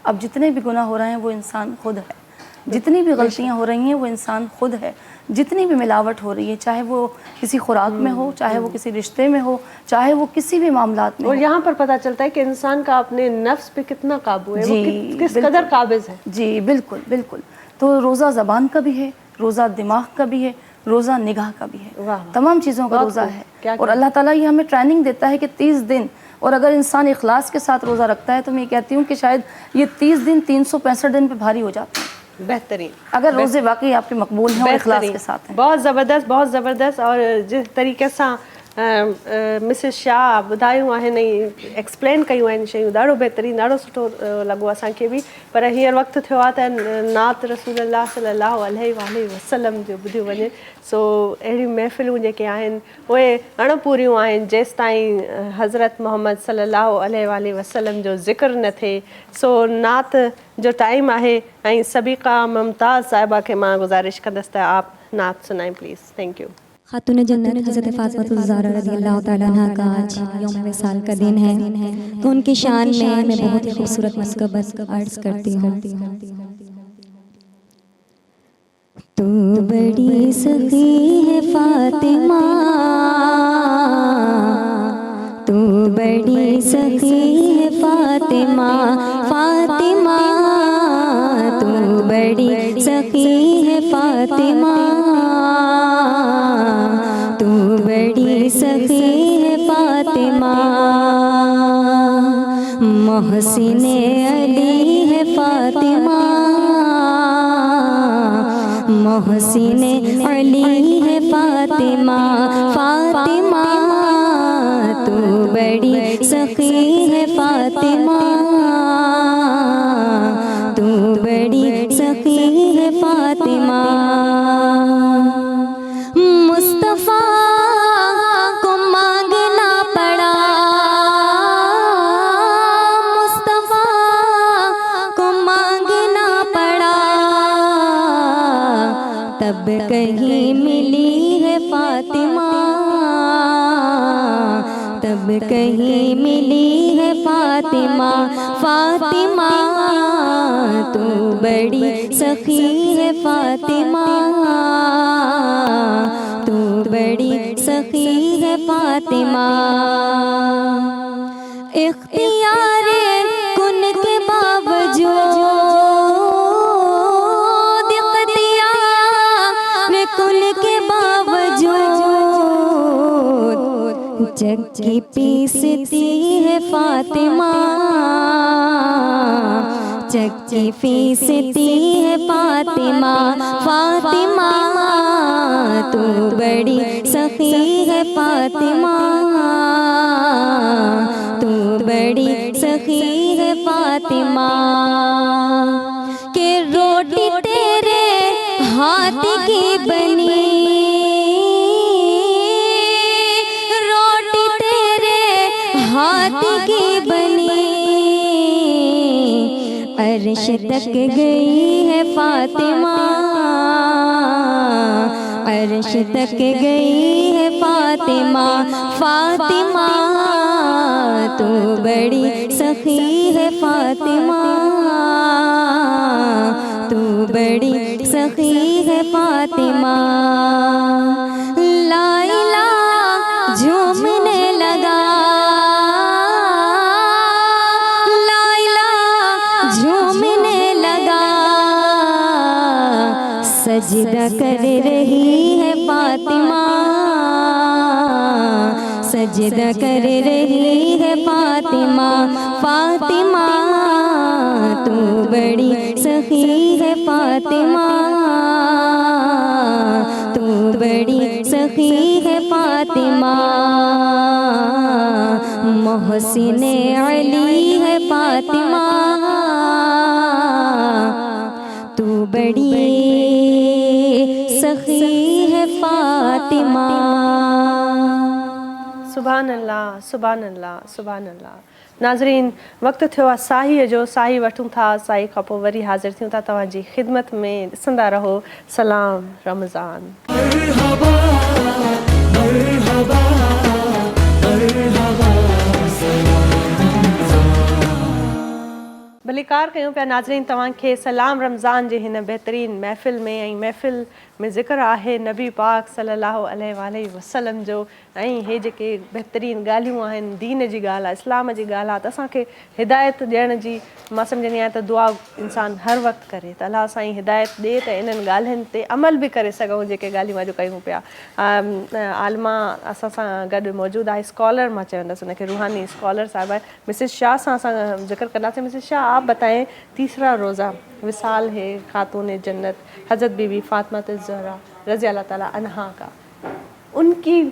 अब जितने भी गुनाह हो रहे हैं वो इंसान खुद है, जितनी भी गलतियाँ हो रही हैं वो इंसान खुद है, जितनी भी मिलावट हो रही है चाहे वो किसी खुराक में हो, चाहे वो किसी रिश्ते में हो, चाहे वो किसी भी मामलात में। और यहाँ पर पता चलता है कि इंसान का अपने नफ्स पे कितना काबू है, वो किस कदर काबिज है। जी बिल्कुल बिल्कुल। तो रोज़ा ज़बान का भी है, रोज़ा दिमाग का भी है, रोज़ा निगाह का भी है, तमाम चीज़ों का रोज़ा है। और अल्लाह ताला ये हमें ट्रेनिंग देता है कि 30 दिन और अगर इंसान इखलास के साथ रोज़ा रखता है तो मैं कहती हूँ कि शायद ये 30 दिन 365 दिन पे भारी हो जाते हैं। बेहतरीन अगर रोज़े वाकई आपके मकबूल हैं और इखलास के साथ हैं। बहुत ज़बरदस्त बहुत ज़बरदस्त। और जिस तरीके से मिसिस शाह ॿुधायूं आहिनि ऐं एक्सप्लेन कयूं आहिनि शयूं, ॾाढो बहितरीनु, ॾाढो सुठो लॻो असांखे बि। पर हींअर वक़्तु थियो आहे त नात रसूल अल्लाह सल्लल्लाहु अलैहि वसल्लम जो ॿुधियो वञे। सो अहिड़ियूं महफ़िलूं जेके आहिनि उहे अणपूरियूं आहिनि जेसि ताईं हज़रत मोहम्मद सल्लल्लाहु अलैहि वसल्लम जो ज़िक्र न थिए। सो नात जो टाइम आहे ऐं सबीक़ा मुमताज़ साहिबा खे मां गुज़ारिश कंदसि त आप नात सुनाएं प्लीज़। Thank U. खातून जन्नत हज़रत फ़ातिमा ज़हरा रज़ियल्लाहु तआला अन्हा का आज यौम विसाल का दिन है, तो उनकी शान में मैं बहुत ही खूबसूरत मस्कबत अर्ज़ करती हूँ। तू बड़ी सखी है फ़ातिमा, तू बड़ी सखी है फ़ातिमा, फ़ातिमा तू बड़ी सखी है फ़ातिमा, तू बड़ी सखी है फ़ातिमा, मोहसिन अली है फ़ातिमा, मोहसिन अली है फ़ातिमा, फ़ातिमा तू बड़ी सखी है फ़ातिमा, तू बड़ी सखी है फ़ातिमा। मुस्तफ़ा को मांगना पड़ा, मुस्तफ़ा को मांगना पड़ा, तब कहीं मिली है फ़ातिमा, तब कहीं मिली है फ़ातिमा, फ़ातिमा तू बड़ी सखी है फ़ातिमा, तू बड़ी सखी है फ़ातिमा। इख्तियारे कुन के बावजूद, इख्तियारे कुन के बावजूद, जग की पीसती है फ़ातिमा, जग की पीसती है फ़ातिमा, फ़ातिमा तू बड़ी सखी है फ़ातिमा, तू बड़ी सखी है फ़ातिमा। कि रोटी तेरे हाथ की बनी, रोटी तेरे हाथ की बनी, अर्श तक गई है फ़ातिमा, अर्श तक गई है फ़ातिमा, फ़ातिमा तू बड़ी सखी है फ़ातिमा, तू बड़ी सखी है फ़ातिमा। लाइला झूमने लगा, लाइला झूमने लगा, सजदा कर रही है फ़ातिमा, सजदा कर रही है फ़ातिमा, फ़ातिमा तू बड़ी सखी है फ़ातिमा, तू बड़ी सखी है फ़ातिमा। मोहसिन अली है फ़ातिमा, तू बड़ी सखी है फ़ातिमा। सुभान अल्लाह, सुभान अल्लाह, सुभान अल्लाह। नाज़रीन, वक़्तु थियो आहे साहीअ जो, साही वठूं था, साही खां पोइ वरी हाज़िर थियूं था तव्हांजी ख़िदमत में। ॾिसंदा रहो सलाम रमज़ान। मरहबा मरहबा मरहबा भलीकार कयूं पिया नाज़रीन तव्हांखे सलाम रमज़ान जे हिन बहितरीनु महफ़िल में। ऐं महफ़िल में ज़िक्र आहे नबी पाक सल्लल्लाहु अलैहि वसल्लम जो। ऐं हे जेके बहितरीनु ॻाल्हियूं आहिनि, दीन जी ॻाल्हि आहे, इस्लाम जी ॻाल्हि आहे, त असांखे हिदायत ॾियण जी मां सम्झंदी आहियां त दुआ इंसानु हर वक़्तु करे त अलाह साईं हिदायत ॾिए त इन्हनि ॻाल्हियुनि ते अमल बि करे सघूं जेके ॻाल्हियूं अॼु कयूं पिया। आलमा असां सां गॾु मौजूदु आहे, स्कॉलर मां चवंदसि उनखे, रूहानी स्कॉलर साहिबा है मिसिस शाह सां असां ज़िक्र कंदासीं। मिसिस शाह, आप बताएं तीसरा रोज़ा विसाल है खातून जन्नत हज़रत बीबी फ़ातिमा ज़हरा रज़ी अल्लाह ताला अन्हा का, उनकी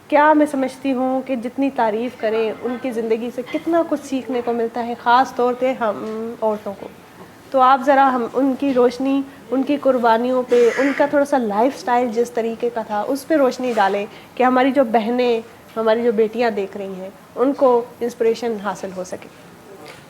کیا میں سمجھتی ہوں کہ جتنی تعریف کریں ان کی زندگی سے کتنا کچھ سیکھنے کو ملتا ہے، خاص طور پہ ہم عورتوں کو. تو آپ ذرا ہم ان کی روشنی، ان کی قربانیوں پہ، ان کا تھوڑا سا لائف سٹائل جس طریقے کا تھا اس پہ روشنی ڈالیں کہ ہماری جو بہنیں، ہماری جو بیٹیاں دیکھ رہی ہیں ان کو انسپریشن حاصل ہو سکے.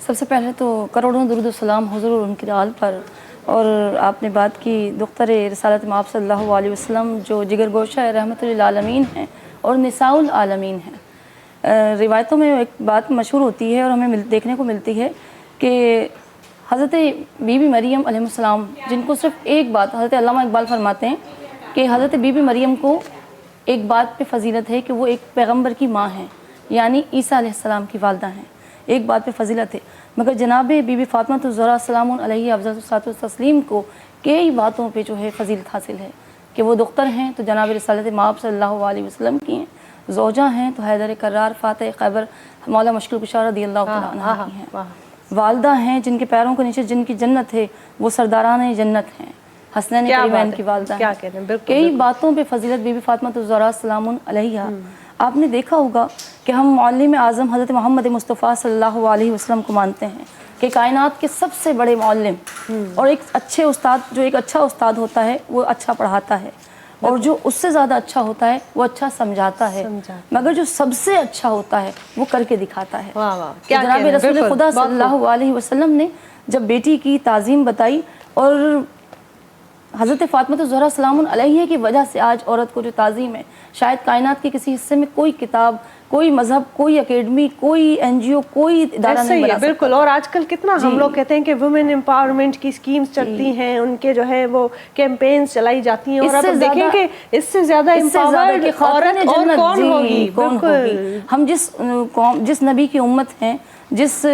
سب سے پہلے تو کروڑوں درود و سلام حضور ان کی آل پر. اور آپ نے بات کی دختر رسالت مآب صلی اللہ علیہ وسلم جو جگر گوشہ رحمت للعالمین ہیں اور نساء العالمین ہیں. روایتوں میں ایک بات مشہور ہوتی ہے اور ہمیں دیکھنے کو ملتی ہے کہ حضرت بی بی مریم علیہ السلام، جن کو صرف ایک بات، حضرت علامہ اقبال فرماتے ہیں کہ حضرت بی بی مریم کو ایک بات پہ فضیلت ہے کہ وہ ایک پیغمبر کی ماں ہیں، یعنی عیسیٰ علیہ السلام کی والدہ ہیں. ایک بات پہ فضیلت ہے، مگر جناب بی بی فاطمہ الزہرا سلام علیہ افضل الصلاۃ والتسلیم کو کئی باتوں پہ جو ہے فضیلت حاصل ہے کہ وہ دختر ہیں تو جناب رسالت مآب صلی اللہ علیہ وسلم کی ہیں، زوجہ ہیں تو حیدر کرار فاتح خیبر مولا مشکل کشا رضی اللہ تعالیٰ عنہ کی ہیں، والدہ ہیں جن کے پیروں کے نیچے جن کی جنت ہے وہ سرداران جنت ہیں، حسنین کریمین کی والدہ ہیں. کئی باتوں پہ فضیلت بی بی فاطمہ الزہرا سلام علیہ. آپ نے دیکھا ہوگا کہ ہم معلم اعظم حضرت محمد مصطفیٰ صلی اللہ علیہ وسلم کو مانتے ہیں کہ کائنات کے سب سے بڑے معلم اور ایک اچھے استاد، جو ایک اچھا استاد ہوتا ہے وہ اچھا پڑھاتا ہے اور جو اس سے زیادہ اچھا ہوتا ہے وہ اچھا سمجھاتا ہے، مگر جو سب سے اچھا ہوتا ہے وہ کر کے دکھاتا ہے. جناب رسول خدا صلی اللہ علیہ وسلم نے جب بیٹی کی تعظیم بتائی اور حضرت فاطمہ الزہرا سلام علیہ کی وجہ سے آج عورت کو جو تعظیم ہے، شاید کائنات کے کسی حصے میں کوئی کتاب، کوئی مذہب، کوئی اکیڈمی، کوئی این جی او، کوئی ادارہ نہیں بنا سکتا. بالکل. اور آج کل کتنا ہم لوگ کہتے ہیں کہ وومن امپاورمنٹ کی اسکیمز چلتی ہیں، ان کے جو ہے وہ کیمپینز چلائی جاتی ہیں، اور اب دیکھیں کہ اس سے زیادہ امپاورڈ عورت اور کون ہوگی. بالکل. ہم جس نبی کی امت ہیں، جس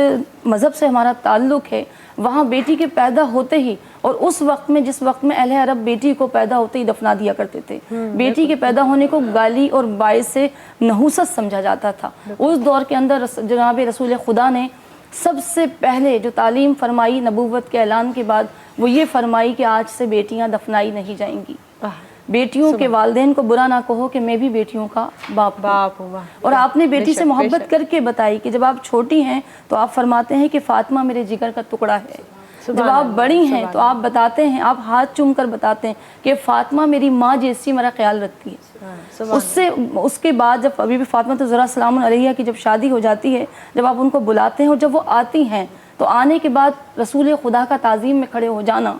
مذہب سے ہمارا تعلق ہے، وہاں بیٹی کے پیدا ہوتے ہی، اور اس وقت میں جس وقت میں اہل عرب بیٹی کو پیدا ہوتے ہی دفنا دیا کرتے تھے، بیٹی کے پیدا ہونے کو گالی اور باعث نحوست سمجھا جاتا تھا. اس دور کے اندر جناب رسول خدا نے سب سے پہلے جو تعلیم فرمائی نبوت کے اعلان کے بعد وہ یہ فرمائی کہ آج سے بیٹیاں دفنائی نہیں جائیں گی. بیٹیوں کے والدین کو برا نہ کہو کہ میں بھی بیٹیوں کا باپ ہوں. اور آپ نے بیٹی سے محبت کر کے بتائی کہ جب آپ چھوٹی ہیں تو آپ فرماتے ہیں کہ فاطمہ میرے جگر کا ٹکڑا ہے. جب آپ بڑی ہیں تو آپ بتاتے ہیں، آپ ہاتھ چوم کر بتاتے ہیں کہ فاطمہ میری ماں جیسی میرا خیال رکھتی ہے. اس کے بعد جب بی بی فاطمہ الزہرا سلام علیہ کی جب شادی ہو جاتی ہے، جب آپ ان کو بلاتے ہیں اور جب وہ آتی ہیں تو آنے کے بعد رسول خدا کا تعظیم میں کھڑے ہو جانا،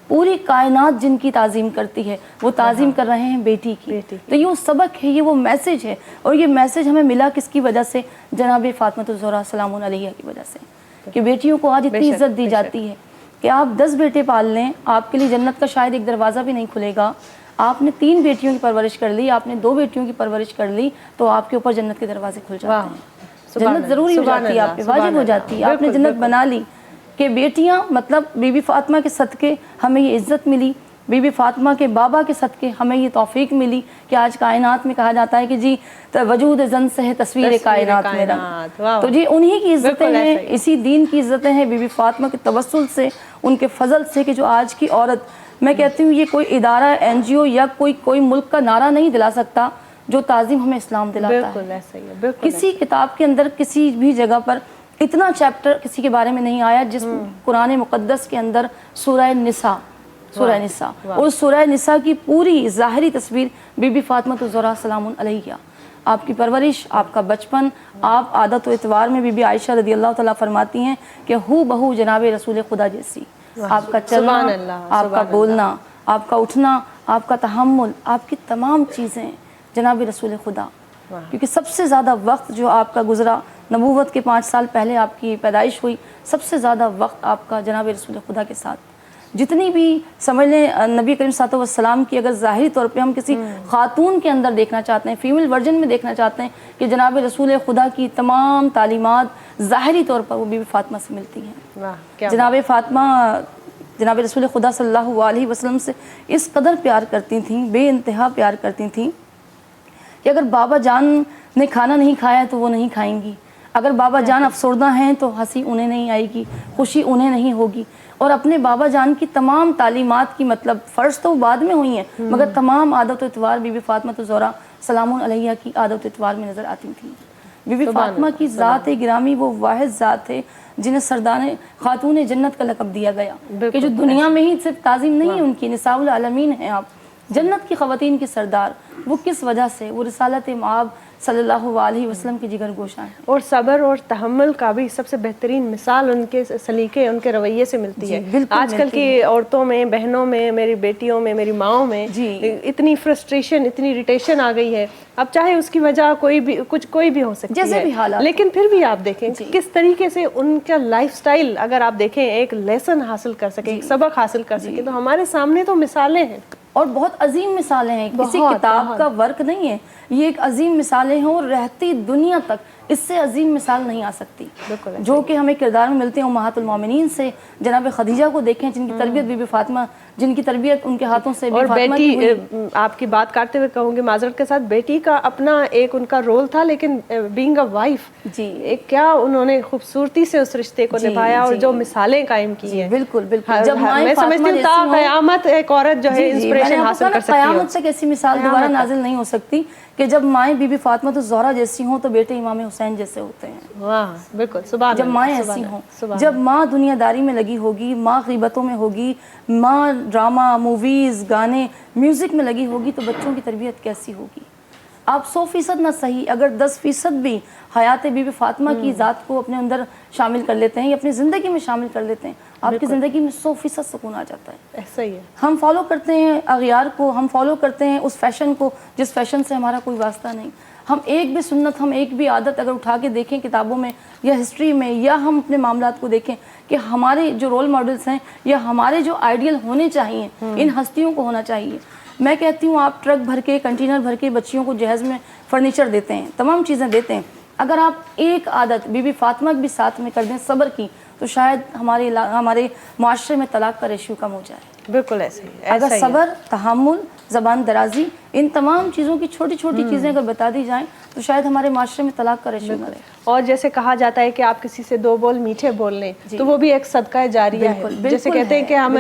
پوری کائنات جن کی تعظیم کرتی ہے وہ تعظیم کر رہے ہیں بیٹی کی. تو یہ وہ سبق ہے، یہ وہ میسج ہے، اور یہ میسج ہمیں ملا کس کی وجہ سے؟ جناب فاطمہ الزہرا سلام علیہ کی وجہ سے، کہ بیٹیوں کو آج اتنی عزت دی جاتی ہے کہ آپ 10 بیٹے پال لیں، آپ کے لیے جنت کا شاید ایک دروازہ بھی نہیں کھلے گا. آپ نے 3 بیٹیوں کی پرورش کر لی، آپ نے 2 بیٹیوں کی پرورش کر لی تو آپ کے اوپر جنت کے دروازے کھل جاتے ہیں. جنت ضروری ہو جاتی ہے، آپ پہ واجب ہو جاتی ہے. آپ نے جنت بنا لی کہ بیٹیاں، مطلب بی بی فاطمہ کے صدقے ہمیں یہ عزت ملی، بی بی فاطمہ کے بابا کے صدقے ہمیں یہ توفیق ملی کہ آج کائنات میں کہا جاتا ہے کہ جی وجود زن سے ہے تصویر کائنات میرا. تو جی انہی کی عزتیں ہیں، اسی دین کی عزتیں ہیں بی بی فاطمہ کے توسل سے، ان کے فضل سے، کہ جو آج کی عورت، میں کہتی ہوں یہ کوئی ادارہ، این جی او یا کوئی ملک کا نعرہ نہیں دلا سکتا جو تعظیم ہمیں اسلام دلاتا ہے. کسی کتاب کے اندر کسی بھی جگہ پر اتنا چیپٹر کسی کے بارے میں نہیں آیا جس قرآن مقدس کے اندر سورہ نساء اور سورہ نساء کی پوری ظاہری تصویر بی بی فاطمہ الزہرا سلام علیہ، آپ کی پرورش، آپ کا بچپن، آپ عادت و اعتبار میں بی بی عائشہ رضی اللہ تعالیٰ فرماتی ہیں کہ ہو بہو جناب رسول خدا جیسی. آپ کا چلنا، آپ کا بولنا، آپ کا اٹھنا، آپ کا تحمل، آپ کی تمام چیزیں جناب رسول خدا. کیونکہ سب سے زیادہ وقت جو آپ کا گزرا، نبوت کے 5 سال پہلے آپ کی پیدائش ہوئی، سب سے زیادہ وقت آپ کا جناب رسول خدا کے ساتھ. جتنی بھی سمجھ لیں نبی کریم صلی اللہ علیہ وسلم کی اگر ظاہری طور پہ ہم کسی خاتون کے اندر دیکھنا چاہتے ہیں، فیمیل ورژن میں دیکھنا چاہتے ہیں، کہ جناب رسول خدا کی تمام تعلیمات ظاہری طور پر وہ بی بی فاطمہ سے ملتی ہیں. جناب فاطمہ جناب رسول خدا صلی اللہ علیہ وسلم سے اس قدر پیار کرتی تھیں، بے انتہا پیار کرتی تھیں کہ اگر بابا جان نے کھانا نہیں کھایا تو وہ نہیں کھائیں گی، اگر بابا جان افسردہ ہیں تو ہنسی انہیں نہیں آئے گی، خوشی انہیں نہیں ہوگی. اور اپنے بابا جان کی تمام تعلیمات کی، مطلب فرض تو بعد میں ہوئی ہیں، مگر تمام عادت و اطوار بی بی فاطمہ الزہرا सलामुन अलैहा की आदत इतवार में नज़र आती थी। बीबी फातिमा की ज़ात गिरामी वो वाहिद ज़ात है जिन्हें सरदार खातून जन्नत का लक़ब दिया गया कि जो दुनिया में ही सिर्फ ताज़ीम नहीं है उनकी, निसाउल आलमीन हैं आप, जन्नत की ख़वातीन की सरदार। वो किस वजह से? वो रिसालत माब सल्लल्लाहु अलैहि वसल्लम की जिगर गोशा है। और सब्र और तहम्मुल का भी सबसे बेहतरीन मिसाल उनके सलीके, उनके रवैये से मिलती है। आजकल की औरतों में, बहनों में, मेरी बेटियों में, मेरी माओं में इतनी फ्रस्ट्रेशन, इतनी इरिटेशन आ गई है। अब चाहे उसकी वजह कोई भी हो सकती है, जैसे भी हालात, लेकिन फिर भी आप देखें किस तरीके से उनका लाइफस्टाइल, अगर आप देखें एक लेसन हासिल कर सके, एक सबक हासिल कर सके, तो हमारे सामने तो मिसालें हैं और बहुत अजीम मिसालें हैं। किसी किताब का वर्क नहीं है, ये एक अजीम मिसालें हैं और रहती दुनिया तक इससे अजीम मिसाल नहीं आ सकती जो कि हमें किरदार में मिलते हैं उम्महातुल मोमिनीन से। जनाब खदीजा को देखें जिनकी तरबियत बीबी फातिमा, जिनकी तरबियत उनके हाथों से और बेटी, आपकी बात काटते हुए कहूँगी माजरत के साथ, बेटी का अपना एक उनका रोल था, लेकिन बीइंग अ वाइफ जी एक क्या उन्होंने खूबसूरती से उस रिश्ते को निभाया और जो मिसालें कायम की हैं। बिल्कुल बिल्कुल। जब मैं समझती हूँ क़यामत एक औरत जो है इंस्पिरेशन हासिल कर सकती है। क़यामत तक ऐसी मिसाल दोबारा नाजिल नहीं हो सकती कि जब माएँ बीबी फातिमा तो ज़हरा जैसी हों तो बेटे इमाम हुसैन जैसे होते हैं। वाह, बिल्कुल। सुभान जब माएँ ऐसी हों, जब माँ दुनियादारी में लगी होगी, माँ ग़ीबतों में होगी, माँ ड्रामा, मूवीज़, गाने, म्यूज़िक में लगी होगी, तो बच्चों की तरबियत कैसी होगी? आप 100% ना सही, अगर 10% भी हयात बीबी फातिमा की ज़ात को अपने अंदर शामिल कर लेते हैं या अपनी ज़िंदगी में शामिल कर लेते हैं, आपकी ज़िंदगी में 100% सुकून आ जाता है। ऐसा ही है। हम फॉलो करते हैं अगियार को, हम फॉलो करते हैं उस फैशन को जिस फैशन से हमारा कोई वास्ता नहीं। हम एक भी सुन्नत, हम एक भी आदत अगर उठा के देखें किताबों में या हिस्ट्री में, या हम अपने मामलात को देखें कि हमारे जो रोल मॉडल्स हैं या हमारे जो आइडियल होने चाहिए, इन हस्तियों को होना चाहिए। मैं कहती हूँ आप ट्रक भर के, कंटेनर भर के बच्चियों को जहेज़ में फर्नीचर देते हैं, तमाम चीज़ें देते हैं, अगर आप एक आदत बीबी फातिमा की भी साथ में कर दें सब्र की, तो शायद हमारे माशरे में तलाक का रेशियो कम हो जाए। बिल्कुल ऐसे ही। अगर सब्र, तहम्मुल, ज़बान दराजी, इन तमाम चीज़ों की छोटी छोटी चीज़ें अगर बता दी जाएं तो शायद हमारे माशरे में तलाक का रेशियो न रहे। और जैसे कहा जाता है कि आप किसी से 2 बोल मीठे बोल लें, तो वो भी एक सदका जारिया है। जैसे कहते हैं कि हम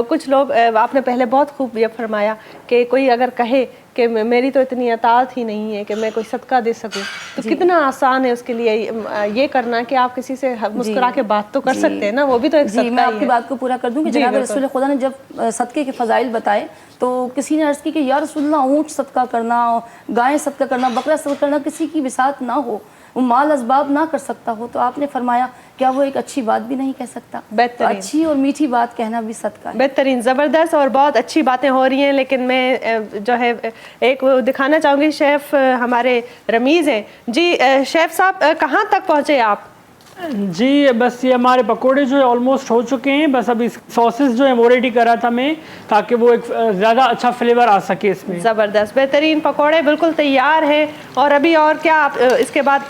कुछ लोग, आपने पहले बहुत खूब ये फरमाया कि कोई अगर कहे कि मेरी तो इतनी अतात ही नहीं है कि मैं कोई सदका दे सकूं, तो कितना आसान है उसके लिए ये करना कि आप किसी से मुस्कुरा के बात तो कर सकते हैं ना, वो भी तो एक सदका ही है। मैं आपकी बात को पूरा कर दूं कि जनाब रसूल खुदा ने जब सदके के फ़ज़ाइल बताए तो किसी ने अर्ज़ की कि या रसूलल्लाह, ऊँट सदका करना, गाय सदका करना, बकरा सदका करना किसी की बिसात ना हो, वो माल असबाब ना कर सकता हो, तो आपने फरमाया क्या वो एक अच्छी बात भी नहीं कह सकता? बेहतरीन, अच्छी और मीठी बात कहना भी सदका है। बेहतरीन, ज़बरदस्त और बहुत अच्छी बातें हो रही हैं। लेकिन मैं जो है एक दिखाना चाहूँगी, शेफ़ हमारे रमीज़ हैं जी। शेफ़ साहब कहाँ तक पहुँचे आप? जी बस ये हमारे पकोड़े जो है ऑलमोस्ट हो चुके हैं, बस अभी सॉसेस जो है वो रेडी करा था मैं, ताकि वो एक ज़्यादा अच्छा फ्लेवर आ सके इसमें। ज़बरदस्त, बेहतरीन पकोड़े बिल्कुल तैयार हैं। और अभी और क्या आप इसके बाद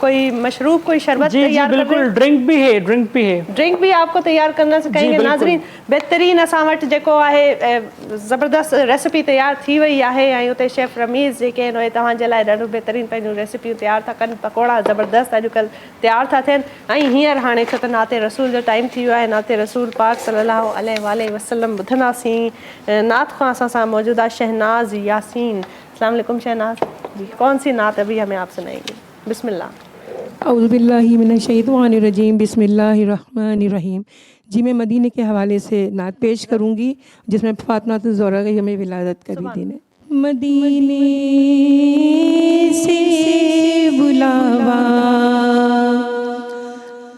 कोई मशरूब, कोई शरबत तैयार? जी बिल्कुल, ड्रिंक भी है, ड्रिंक भी आपको तैयार करना सिखाएंगे। नाज़रीन, बेहतरीन असां वटि जेको आहे ज़बरदस्त रेसिपी तैयार थी वई आहे। ऐं उते शेफ़ रमीज़ जेके आहिनि उहे तव्हांजे लाइ ॾाढो बेहतरीन पंहिंजूं रेसिपियूं तैयार था कनि। पकोड़ा ज़बरदस्त अॼुकल्ह तैयार था थियनि। ऐं हींअर हाणे छो त नाते रसूल जो टाइम थी वियो आहे, नाते रसूल पाक सल्लल्लाहु अलैहि वसल्लम ॿुधंदासीं। नात खां असां सां मौजूद आहे शहनाज यासीन। अस्सलाम वालेकुम शहनाज जी, कौन सी नात अभी हमें आप सुनाएंगे? बिस्मिल्लाह। औज़ु बिल्लाहि मिनश शैतानिर रजीम, बिस्मिल्लाहिर रहमानिर रहीम। जी मैं मदीने के हवाले से नात पेश करूँगी जिसमें फातिमा ज़हरा की हमें विलादत करी दिन है। मदीने से बुलावा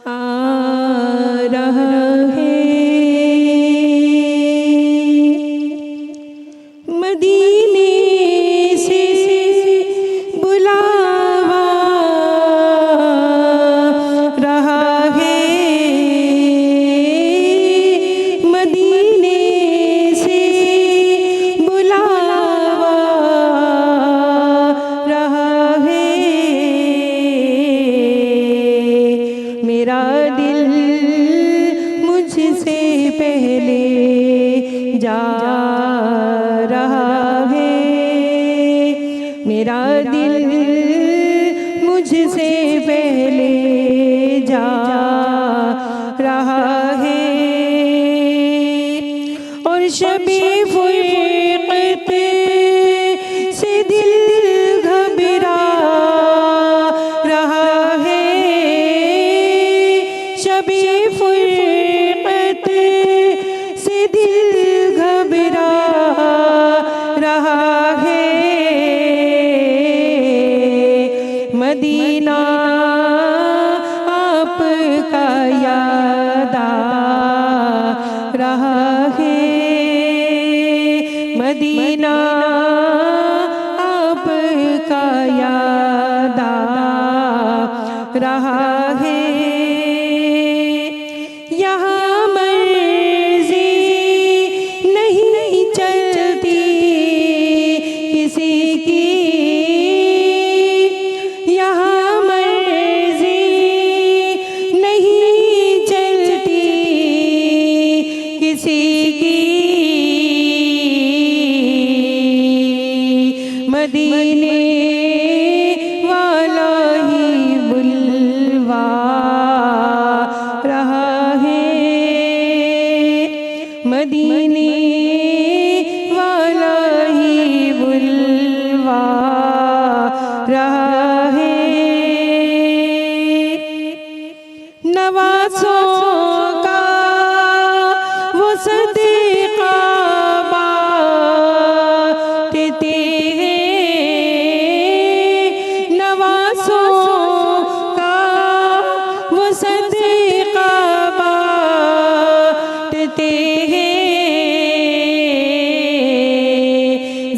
आ रहा है, मदीने से बुलावा रहा है, मदीने से बुलावा रहा है। मेरा दिल मुझसे पहले जा रहा है, मेरा दिल मुझसे पहले जा रहा है। और शबे फुरक़त से दिल शबे फुरकत से दिल घबरा रहा है, मदीना आपका याद आ रहा है, मदीना आपका याद आ रहा है। यहाँ मर्जी नहीं चलती किसी की, यहाँ मर्जी नहीं चलती किसी की, मदीने वाला ही बुलवा रहा है, मदीने वाला ही बुलवा रहा है। नवासों का वो सदका बांटते हैं, नवासों का वो सदका बांटते हैं,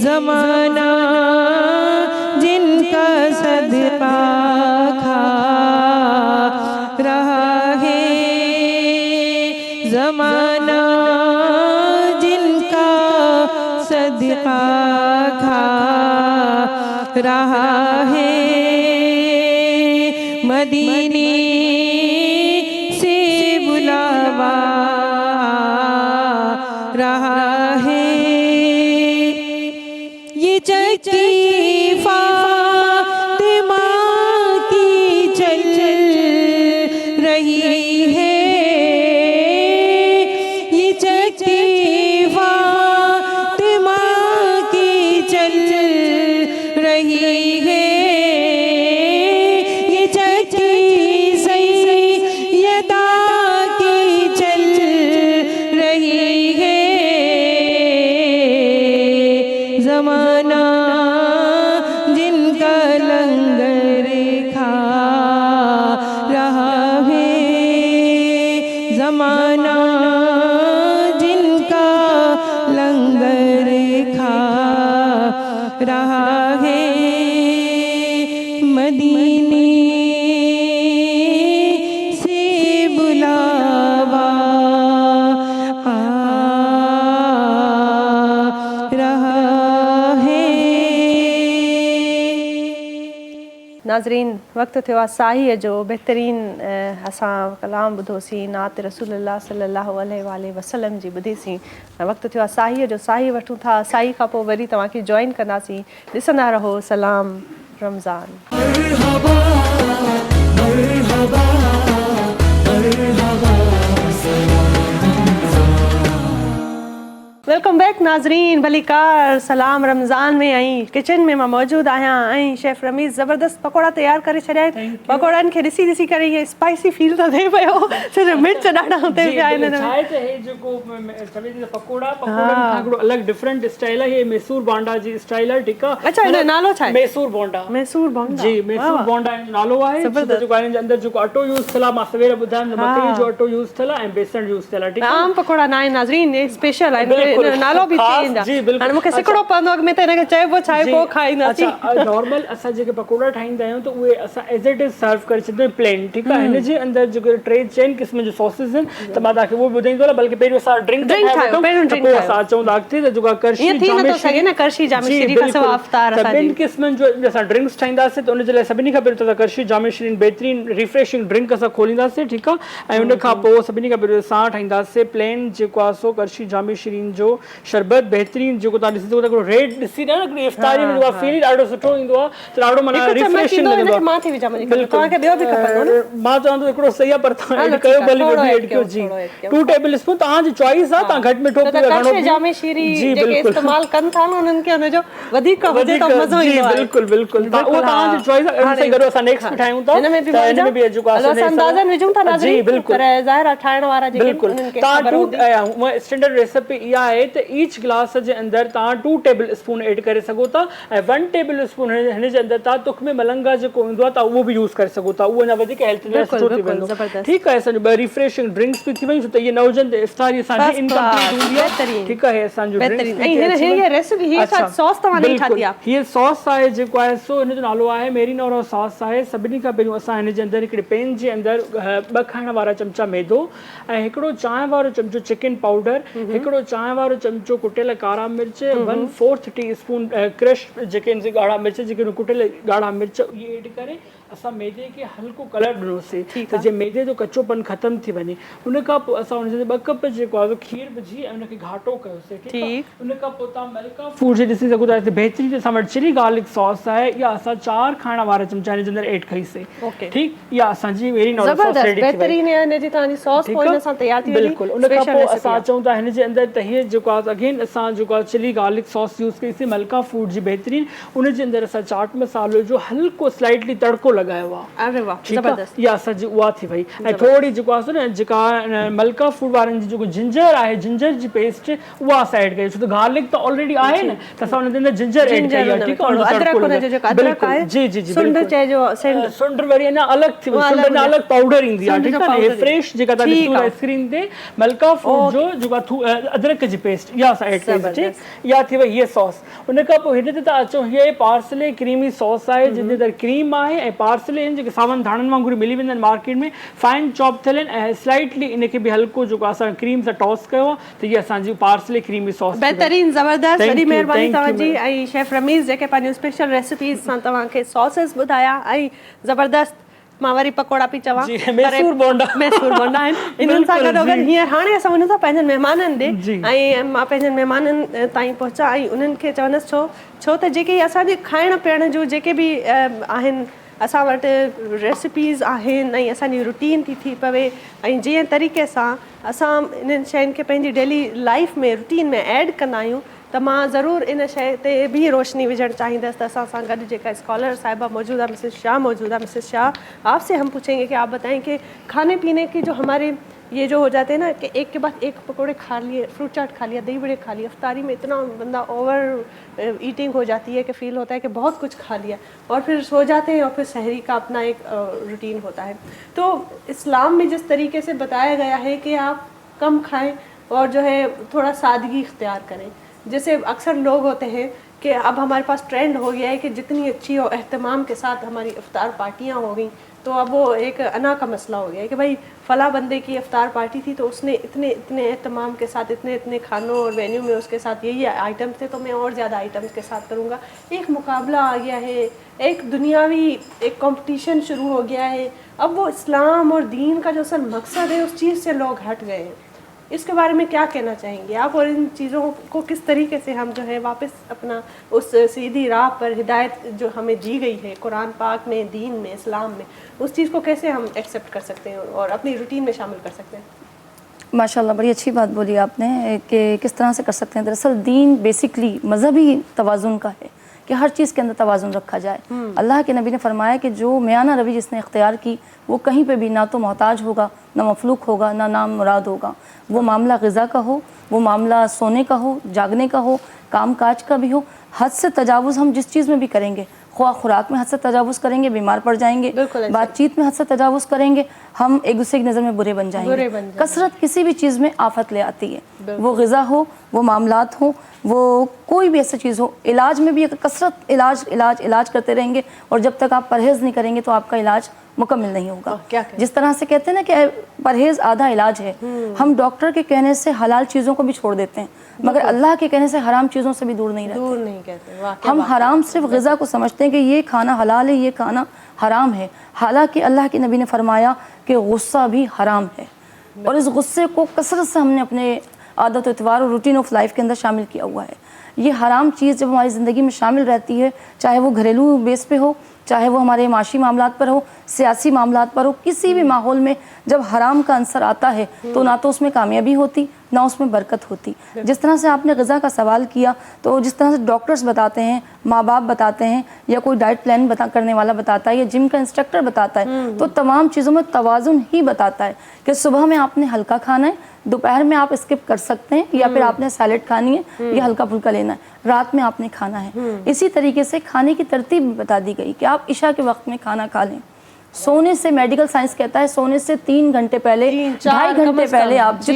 ज़माना जिनका सदका खा रहा है, ज़माना जिनका सदका खा रहा है, मदीने से बुलावा रहा है। ये चक्की फातिमा की चल रही है, ये चक्की फातिमा की चल रही है, ये चक्की सैयदा की चल रही है, ज़माना जिनका लंगर खा रहा है, ज़माना जिनका लंगर खा रहा है, मदीने से बुलावा आ रहा है। नाज़रीन, वक्त थियो आहे साईअ जो बहितरीन असां कलाम ॿुधोसीं, नात रसूलुल्लाह सल्लल्लाहु अलैहि वसल्लम जी ॿुधीसीं। वक्त थियो आहे साईअ जो, साई वठूं था, साई खां पोइ वरी तव्हांखे जॉइन कंदासीं। ॾिसंदा रहो सलाम रमज़ान। मरहबा मरहबा मरहबा वेलकम बैक नाज़रीन, भलीकार सलाम रमज़ान में ऐं किचन में मां मौजूद आहियां ऐं शेफ़ रमीज़ ज़बरदस्त पकोड़ा तयार करे छॾिया आहिनि। पकोड़नि खे ॾिसी ॾिसी करे इहे स्पाइसी फील थो थिए पियो, छो जो मिर्च ॾाढा हुते पिया आहिनि हिन में। हे जेको पकोड़ा खां हिकिड़ो अलॻि डिफरेंट स्टाइल आहे, हे मैसूर बोंडा जी स्टाइल आहे, ठीकु आहे। अच्छा, हिन नालो छा आहे? मैसूर बोंडा। मैसूर बोंडा जी, मैसूर बोंडा नालो आहे। जेको हिन जे अंदरि जेको अटो यूज़ थियल आहे, मां सवेर ॿुधायमि मकई जो अटो यूज़ थियल आहे ऐं बेसण यूज़ थियल आहे, ठीकु आहे। आम पकोड़ा न आहिनि नाज़रीन, हे स्पेशल आहे, नालो बि चेंज आहे। हाणे मूंखे सिखणो पवंदो अॻु में त हिनखे चइबो छा आहे, पोइ खाईंदासीं। नॉर्मल असां जेके पकोड़ा ठाहींदा आहियूं त उहे असां एज़ इट इज़ सर्व करे छॾींदा आहियूं प्लेन, ठीकु आहे। हिन जे अंदरि जेके टे चइनि क़िस्म जो सॉसेस आहिनि, त मां तव्हांखे उहो ॿुधाईंदो आहे, बल्कि पहिरियों असां ड्रिंक पोइ असां अचूं था अॻिते, त जेका करशी ॿिनि क़िस्मनि जो असां ड्रिंक्स ठाहींदासीं, त उनजे लाइ सभिनी खां पहिरियों त करशी जामे शीरीन बहितरीन रिफ्रेशिंग ड्रिंक असां खोलींदासीं, ठीकु आहे। ऐं उन खां पोइ सभिनी खां पहिरियों असां ठाहींदासीं प्लेन जेको आहे सो करशी जामे शीरीन जो वारो शरबत बहितरीन जेको तव्हां ॾिसी सघो था, रेड ॾिसी रहिया न इफ्तारी में जेको फील ॾाढो सुठो ईंदो आहे, त ॾाढो माना रिफ्रेशिंग लॻंदो आहे। मां थी विझां तव्हांखे ॿियो बि खपंदो न, मां चवां थो हिकिड़ो सही आहे, पर तव्हां ऐड कयो भली ॿियो बि ऐड कयो जी। 2 टेबल स्पून तव्हांजी चॉइस आहे, तव्हां घटि मिठो पीओ घणो पीओ जामे शीरी जेके इस्तेमाल कनि था न उन्हनि खे हुनजो वधीक हुजे त मज़ो ईंदो आहे। बिल्कुल बिल्कुल उहो तव्हांजी चॉइस आहे। सही करो, असां नेक्स्ट बि ठाहियूं था, हिन में बि जेको असां अंदाज़न विझूं था जी बिल्कुल, पर ज़ाहिर आहे ठाहिण वारा जेके उन्हनि खे ख़बर हूंदी। स्टैंडर्ड रेसिपी इहा आहे त ईच गिलास जे अंदरि तव्हां 2 टेबल स्पून ऐड करे सघो था, ऐं 1 टेबल स्पून हिन जे अंदरि तव्हां तुख में मलंगा जेको ईंदो आहे तव्हां उहो बि यूज़ करे सघो था, उहो अञा वधीक हेल्थ लाइ सुठो थी वेंदो। ठीकु आहे, असांजो ॿ रिफ्रेशिंग ड्रिंक्स बि थी वयूं, छो त इहे न हुजनि त इफ्तारी असांजी इनकम्प्लीट हूंदी आहे। ठीकु आहे, असांजो हीअ सॉस आहे जेको आहे सो हिन जो नालो आहे मेरिनोरो सॉस आहे। सभिनी खां पहिरियों असां हिन जे अंदरि हिकिड़े पैन जे अंदरि 2 खाइण वारा चमचा मैदो ऐं हिकिड़ो चांहि वारो चमचो चिकन पाउडर, हिकिड़ो चांहि वारो चमचो कुटियल कारा मिर्च, 1/4 टीस्पून क्रश जेके ॻाढ़ा मिर्च जेके कुटियल ॻाढ़ा मिर्च इहे ऐड करे असां मैदे खे हल्को कलर ॾिनोसीं त जे मैदे जो कचोपन ख़तमु थी वञे। उन खां पोइ असां हुन जे 2 कप जेको आहे खीर विझी ऐं उनखे घाटो कयोसीं। ठीकु आहे, उन खां पोइ तव्हां मलका फूड जे ॾिसी सघो था, हिते बहितरीन असां वटि चिली गार्लिक सॉस आहे, इहा असां 4 खाइण वारा चमचा हिन जे अंदरि ऐड कईसीं। ठीकु, इहा असांजी मेरिनोरो सॉस रेडी थी वई। बिल्कुलु, उन खां पोइ असां अचूं था हिन जे अंदरि त हीअ जेको आहे अगेन असां जेको आहे चिली गार्लिक सॉस यूज़ कईसीं मलका फूड जी बहितरीन। उन जे अंदरि असां चाट मसालो जो हल्को स्लाइटली तड़को लगायो आहे। अरे वाह, ज़बरदस्त। इहा असांजी उहा थी वई। ऐं थोरी जेको आहे न जेका मलका फूड वारनि जी जेको जिंजर आहे, जिंजर जी पेस्ट उहा असां ऐड कई, छो त गार्लिक त ऑलरेडी आहे न, त असां हुन जे अंदरि जिंजर ऐड कई आहे। ठीकु आहे, जी जी जी, सुंड वरी अञा अलॻि थी वई, सुंड अञा अलॻि पाउडर ईंदी आहे। ठीकु आहे, हे फ्रेश जेका तव्हां ॾिसो था स्क्रीन ते मलका फूड जो जेको अदरक जी पेस्ट इहा असां ऐड कई। इहा थी वई हीअ सॉस। उन खां पोइ हिन ते तव्हां अचो, हीअ पार्सले क्रीमी सॉस आहे जंहिंजे अंदरि क्रीम आहे ऐं पार्सले आहिनि जेके सावन धाणनि वांगुरु मिली वेंदा आहिनि मार्केट में, फाइन चॉप थियल आहिनि ऐं स्लाइटली इनखे बि हल्को जेको असां क्रीम सां टॉस कयो आहे, त इहा असांजी पार्सले क्रीमी सॉस। बहितरीन, ज़बरदस्त, वॾी महिरबानी तव्हांजी। ऐं शेफ रमीज़ जेके पंहिंजूं स्पेशल रेसिपीज़ सां तव्हांखे सॉसेस ॿुधाया ऐं ज़बरदस्त। मां वरी पकोड़ा पई चवां, मैसूर बोंडा आहिनि इन्हनि सां गॾो गॾु। हींअर हाणे असां वञूं था पंहिंजनि महिमाननि ॾे ऐं मां पंहिंजनि महिमाननि ताईं पहुचां ऐं उन्हनि खे चवंदसि छो त जेके असांजे खाइण पीअण जूं जेके बि आहिनि असां वटि रेसिपीज़ आहिनि ऐं असांजी रूटीन थी पवे ऐं जीअं तरीक़े सां असां इन्हनि शयुनि खे पंहिंजी डेली लाइफ में रूटीन में ऐड कंदा आहियूं, त मां ज़रूरु इन शइ ते बि रोशनी विझणु चाहींदसि। त असां सां गॾु जेका स्कॉलर साहिबा मौजूद आहे मिसेस शाह मौजूद आहे। मिसेस शाह, आपसे हम पूछेंगे कि आप बताएं कि खाने पीने की जो हमारे ये जो हो जाते हैं ना कि एक के बाद एक पकौड़े खा लिए, फ्रूट चाट खा लिया, दही बड़े खा लिया, इफ्तारी में इतना बंदा ओवर ईटिंग हो जाती है कि फ़ील होता है कि बहुत कुछ खा लिया और फिर सो जाते हैं और फिर सहरी का अपना एक रूटीन होता है। तो इस्लाम में जिस तरीके से बताया गया है कि आप कम खाएं और जो है थोड़ा सादगी इख्तियार करें, जैसे अक्सर लोग होते हैं कि अब हमारे पास ट्रेंड हो गया है कि जितनी अच्छी और अहतमाम के साथ हमारी इफ्तार पार्टियाँ हो गई तो अब वो एक अना का मसला हो गया है कि भाई फ़ला बंदे की इफ्तार पार्टी थी तो उसने इतने एहतमाम के साथ इतने खानों और वेन्यू में उसके साथ यही आइटम्स थे तो मैं और ज़्यादा आइटम्स के साथ करूँगा। एक मुकाबला आ गया है, एक दुनियावी एक कंपटीशन शुरू हो गया है। अब वो इस्लाम और दीन का जो असल मकसद है उस चीज़ से लोग हट गए हैं। इसके बारे में क्या कहना चाहेंगे आप, और इन चीज़ों को किस तरीके से हम जो है वापस अपना उस सीधी राह पर हिदायत जो हमें दी गई है कुरान पाक में, दीन में, इस्लाम में, उस चीज़ को कैसे हम एक्सेप्ट कर सकते हैं और अपनी रूटीन में शामिल कर सकते हैं? माशाल्लाह, बड़ी अच्छी बात बोली आपने कि किस तरह से कर सकते हैं। दरअसल दीन बेसिकली मजहबी तवाज़ुन का है कि हर चीज़ के अंदर तवाज़ुन रखा जाए। अल्लाह के नबी ने फरमाया कि जो मियाना रवि जिसने इख्तियार की वो कहीं पे भी ना तो मोहताज होगा, ना मफलूक होगा, ना नाम मुराद होगा। वो मामला ग़िज़ा का हो, वो मामला सोने का हो, जागने का हो, काम काज का भी हो, हद से तजावुज़ हम जिस चीज़ में भी करेंगे, खुराक में हद से तजावुज़ करेंगे बीमार पड़ जाएंगे, बातचीत में हद से तजावुज़ करेंगे हम एक दूसरे की नज़र में बुरे बन जाएंगे। कसरत किसी भी चीज़ में आफत ले आती है, वो ग़िज़ा हो, वो मामलात हो, वो कोई भी ऐसी चीज़ हो। इलाज में भी कसरत इलाज करते रहेंगे और जब तक आप परहेज़ नहीं करेंगे तो आपका इलाज मुकम्मल नहीं होगा। जिस तरह से कहते हैं ना कि परहेज़ आधा इलाज है, हम डॉक्टर के कहने से हलाल चीज़ों को भी छोड़ देते हैं मगर अल्लाह के कहने से हराम चीज़ों से भी दूर नहीं रहते। हम हराम सिर्फ ग़िज़ा को समझते हैं कि ये खाना हलाल है, ये खाना हराम है, हालांकि अल्लाह के नबी ने फरमाया कि गुस्सा भी हराम है और इस गुस्से को कसरत से हमने عادت و اتوار اور روٹین آف لائف کے اندر شامل کیا ہوا ہے. یہ حرام چیز جب ہماری زندگی میں شامل رہتی ہے, چاہے وہ گھریلو بیس پہ ہو, چاہے وہ ہمارے معاشی معاملات پر ہو, سیاسی معاملات پر ہو, کسی بھی ماحول میں جب حرام کا عنصر آتا ہے تو نہ تو اس میں کامیابی ہوتی نہ اس میں برکت ہوتی. جس طرح سے آپ نے غذا کا سوال کیا, تو جس طرح سے ڈاکٹرز بتاتے ہیں, ماں باپ بتاتے ہیں, یا کوئی ڈائٹ پلان کرنے والا بتاتا ہے, یا جم کا انسٹرکٹر بتاتا ہے, تو تمام چیزوں میں توازن ہی بتاتا ہے کہ صبح میں آپ نے ہلکا کھانا ہے, دوپہر میں آپ اسکپ کر سکتے ہیں, یا پھر آپ نے سیلڈ کھانی ہے یا ہلکا پھلکا لینا ہے, رات میں آپ نے کھانا ہے. اسی طریقے سے کھانے کی ترتیب بھی بتا دی گئی کہ آپ عشاء کے وقت میں کھانا کھا لیں. سونے سے میڈیکل سائنس کہتا ہے سونے سے 3 گھنٹے پہلے, 2.5 گھنٹے پہلے آپ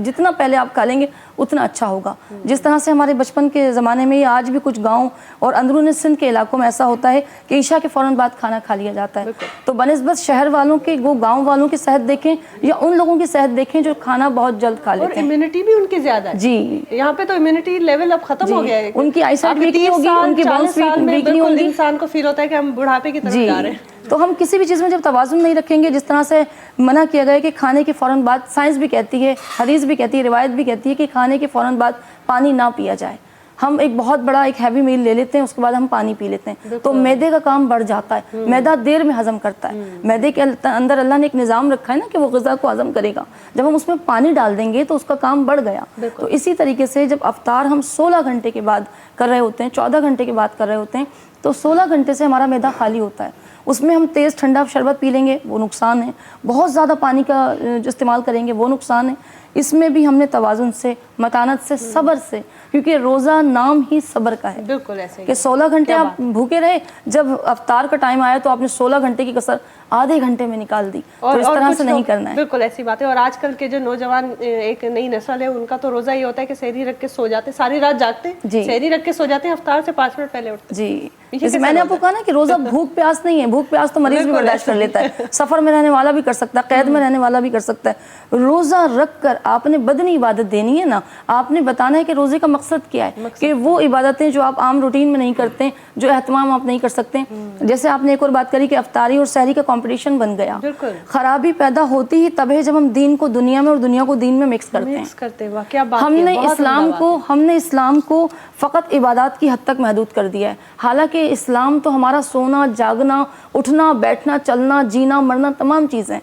جتنا پہلے آپ کھا لیں گے اتنا اچھا ہوگا. جس طرح سے ہمارے بچپن کے زمانے میں, آج بھی کچھ گاؤں اور اندرون سندھ کے علاقوں میں ایسا ہوتا ہے کہ عشاء کے فوراً بعد کھانا کھا لیا جاتا ہے. تو بنسبت شہر والوں کے وہ گاؤں والوں کی صحت دیکھیں یا ان لوگوں کی صحت دیکھیں جو کھانا بہت جلد کھا لیتے ہیں. اور امیونٹی بھی ان کی زیادہ ہے. جی, یہاں پہ تو امیونٹی لیول اب ختم ہو گیا ہے. ان کی آئی سائٹ ویک نہیں ہوگی, ان کی بونس ویک نہیں ہوگی. انسان کو فیل ہوتا ہے کہ ہم بڑھاپے کی طرف جا رہے ہیں. تو ہم کسی بھی چیز میں جب توازن نہیں رکھیں گے, جس طرح سے منع کیا گیا ہے کہ کھانے کے فوراً بعد, سائنس بھی کہتی ہے, حدیث بھی کہتی ہے, روایت بھی کہتی ہے کہ کھانے کے فوراً بعد پانی نہ پیا جائے. ہم ایک بہت بڑا ایک ہیوی میل لے لیتے ہیں, اس کے بعد ہم پانی پی لیتے ہیں, تو میدے کا کام بڑھ جاتا ہے. میدا دیر میں ہضم کرتا ہے. میدے کے اندر اللہ نے ایک نظام رکھا ہے نا کہ وہ غذا کو ہضم کرے گا. جب ہم اس میں پانی ڈال دیں گے تو اس کا کام بڑھ گیا. تو اسی طریقے سے جب افطار ہم 16 گھنٹے کے بعد کر رہے ہوتے ہیں, 14 گھنٹے کے بعد کر رہے ہوتے ہیں, تو 16 گھنٹے سے ہمارا میدا خالی ہوتا ہے. اس میں ہم تیز ٹھنڈا شربت پی لیں گے, وہ نقصان ہے. بہت زیادہ پانی کا جو استعمال کریں گے وہ نقصان ہے. اس میں بھی ہم نے توازن سے, متانت سے, صبر سے, کیونکہ روزہ نام ہی صبر کا ہے. بالکل ایسے کہ 16 گھنٹے آپ بھوکے رہے, جب افطار کا ٹائم آیا تو آپ نے 16 گھنٹے کی کسر آدھے گھنٹے میں نکال دی. تو اس طرح سے نہیں کرنا ہے. بالکل ایسی بات ہے. اور آج کل کے جو نوجوان ایک نئی نسل ہے, ان کا تو روزہ یہ ہوتا ہے کہ سحری رکھ کے سو جاتے, ساری رات جاگتے ہیں, سحری رکھ کے سو جاتے ہیں, افطار سے 5 منٹ پہلے اٹھتے ہیں. جی, جیسے میں نے آپ کو کہا نا کہ روزہ بھوک پیاس نہیں ہے. بھوک پیاس تو مریض بھی برداشت کر لیتا ہے, سفر میں رہنے والا بھی کر سکتا ہے, قید میں رہنے والا بھی کر سکتا ہے. روزہ رکھ کر آپ نے بدنی عبادت دینی ہے نا, آپ نے بتانا ہے کہ روزے کا مقصد کیا ہے, کہ وہ عبادتیں جو آپ عام روٹین میں نہیں کرتے, جو اہتمام آپ نہیں کر سکتے. جیسے آپ نے ایک اور بات کری کہ افطاری اور سحری کا کمپٹیشن بن گیا. خرابی پیدا ہوتی ہی تب ہے جب ہم دین کو دنیا میں اور دنیا کو دین میں مکس کرتے ہیں. ہم نے اسلام کو فقط عبادات کی حد تک محدود کر دیا ہے, حالانکہ اسلام تو ہمارا سونا, جاگنا, اٹھنا, بیٹھنا, چلنا, جینا, مرنا, تمام چیزیں.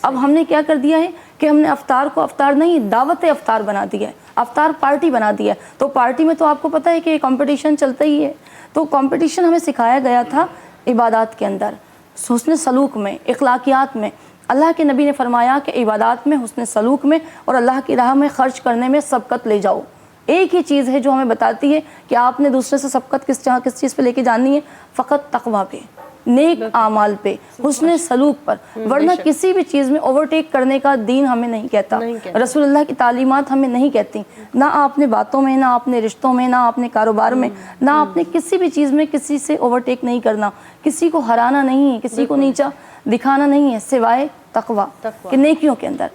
اب ہم نے کیا کر دیا ہے کہ ہم نے افطار کو افطار نہیں, دعوت افطار بنا دیا ہے, افطار پارٹی بنا دیا ہے. تو پارٹی میں تو آپ کو پتہ ہے کہ کمپٹیشن چلتا ہی ہے. تو کمپٹیشن ہمیں سکھایا گیا تھا عبادات کے اندر, حسن سلوک میں, اخلاقیات میں. اللہ کے نبی نے فرمایا کہ عبادات میں, حسن سلوک میں اور اللہ کی راہ میں خرچ کرنے میں سبقت لے جاؤ. ایک ہی چیز ہے جو ہمیں بتاتی ہے کہ آپ نے دوسرے سے سبقت کس چیز پہ لے کے جانی ہے, فقط تقویٰ پہ, نیک اعمال پہ, حسن سلوک پر. ورنہ کسی بھی چیز میں اوورٹیک کرنے کا دین ہمیں نہیں کہتا, رسول اللہ کی تعلیمات ہمیں نہیں کہتی. نہ آپ نے باتوں میں, نہ آپ نے رشتوں میں, نہ آپ نے کاروبار میں, نہ آپ نے کسی بھی چیز میں کسی سے اوورٹیک نہیں کرنا, کسی کو ہرانا نہیں ہے, کسی کو نیچا دکھانا نہیں ہے, سوائے تقویٰ کہ نیکیوں کے اندر.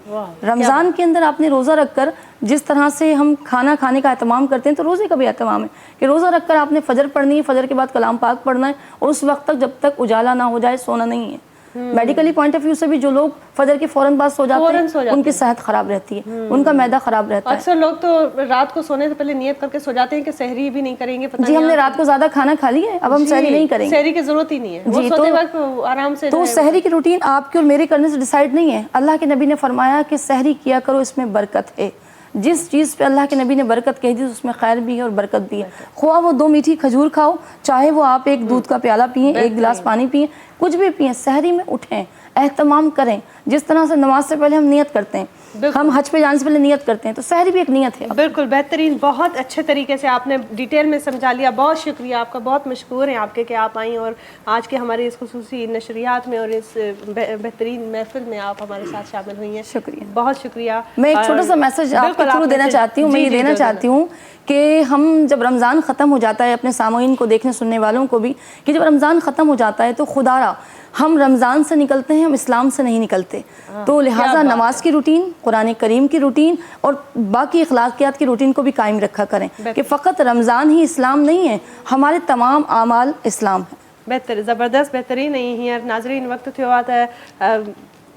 رمضان کے اندر آپ نے روزہ رکھ کر, جس طرح سے ہم کھانا کھانے کا اہتمام کرتے ہیں, تو روزے کا بھی اہتمام ہے کہ روزہ رکھ کر آپ نے فجر پڑھنی ہے, فجر کے بعد کلام پاک پڑھنا ہے, اور اس وقت تک جب تک اجالا نہ ہو جائے سونا نہیں ہے. میڈیکلی پوائنٹ آف ویو سے بھی جو لوگ فجر کے فوراً بعد سو جاتے ہیں ان کی صحت خراب رہتی ہے, ان کا معدہ خراب رہتا ہے. اکثر لوگ تو رات کو سونے سے پہلے نیت کر کے سو جاتے ہیں کہ سحری بھی نہیں کریں گے. جی, ہم نے رات کو زیادہ کھانا کھا لیا ہے, اب ہم سحری نہیں کریں گے, سحری کی ضرورت ہی نہیں ہے. جی, سوتے وقت آرام سے. تو سحری کی روٹین آپ کے اور میرے کرنے سے ڈیسائیڈ نہیں ہے. اللہ کے نبی نے فرمایا کہ سحری کیا کرو, اس میں برکت ہے. جس چیز پہ اللہ کے نبی نے برکت کہی تھی اس میں خیر بھی ہے اور برکت بھی ہے. خواہ وہ 2 میٹھی کھجور کھاؤ, چاہے وہ آپ ایک دودھ کا پیالہ پئیں, 1 گلاس پانی پئیں, کچھ بھی پئیں, سحری میں اٹھیں, اہتمام کریں. جس طرح سے نماز سے پہلے ہم نیت کرتے ہیں, ہم حج پہ جانے سے پہلے نیت کرتے ہیں, تو سحری بھی ایک نیت ہے. بالکل بہترین, بہت اچھے طریقے سے آپ نے ڈیٹیل میں سمجھا لیا. بہت شکریہ آپ کا, بہت مشکور ہیں آپ کے کہ آپ آئیں اور آج کے ہماری اس خصوصی نشریات میں اور اس بہترین محفل میں آپ ہمارے ساتھ شامل ہوئی ہیں. شکریہ, بہت شکریہ. میں ایک چھوٹا سا میسج آپ کے تھرو دینا چاہتی ہوں. میں یہ دینا چاہتی ہوں کہ ہم جب رمضان ختم ہو جاتا ہے, اپنے سامعین کو, دیکھنے سننے والوں کو بھی, کہ جب رمضان ختم ہو جاتا ہے تو خدا را ہم رمضان سے نکلتے ہیں, ہم اسلام سے نہیں نکلتے. تو لہٰذا نماز کی روٹین, قرآن کریم کی روٹین اور باقی اخلاقیات کی روٹین کو بھی قائم رکھا کریں, کہ فقط رمضان ہی اسلام نہیں ہے, ہمارے تمام اعمال اسلام ہیں. بہتر, زبردست, بہترین. نہیں ناظرین, وقت تھیو آتا ہے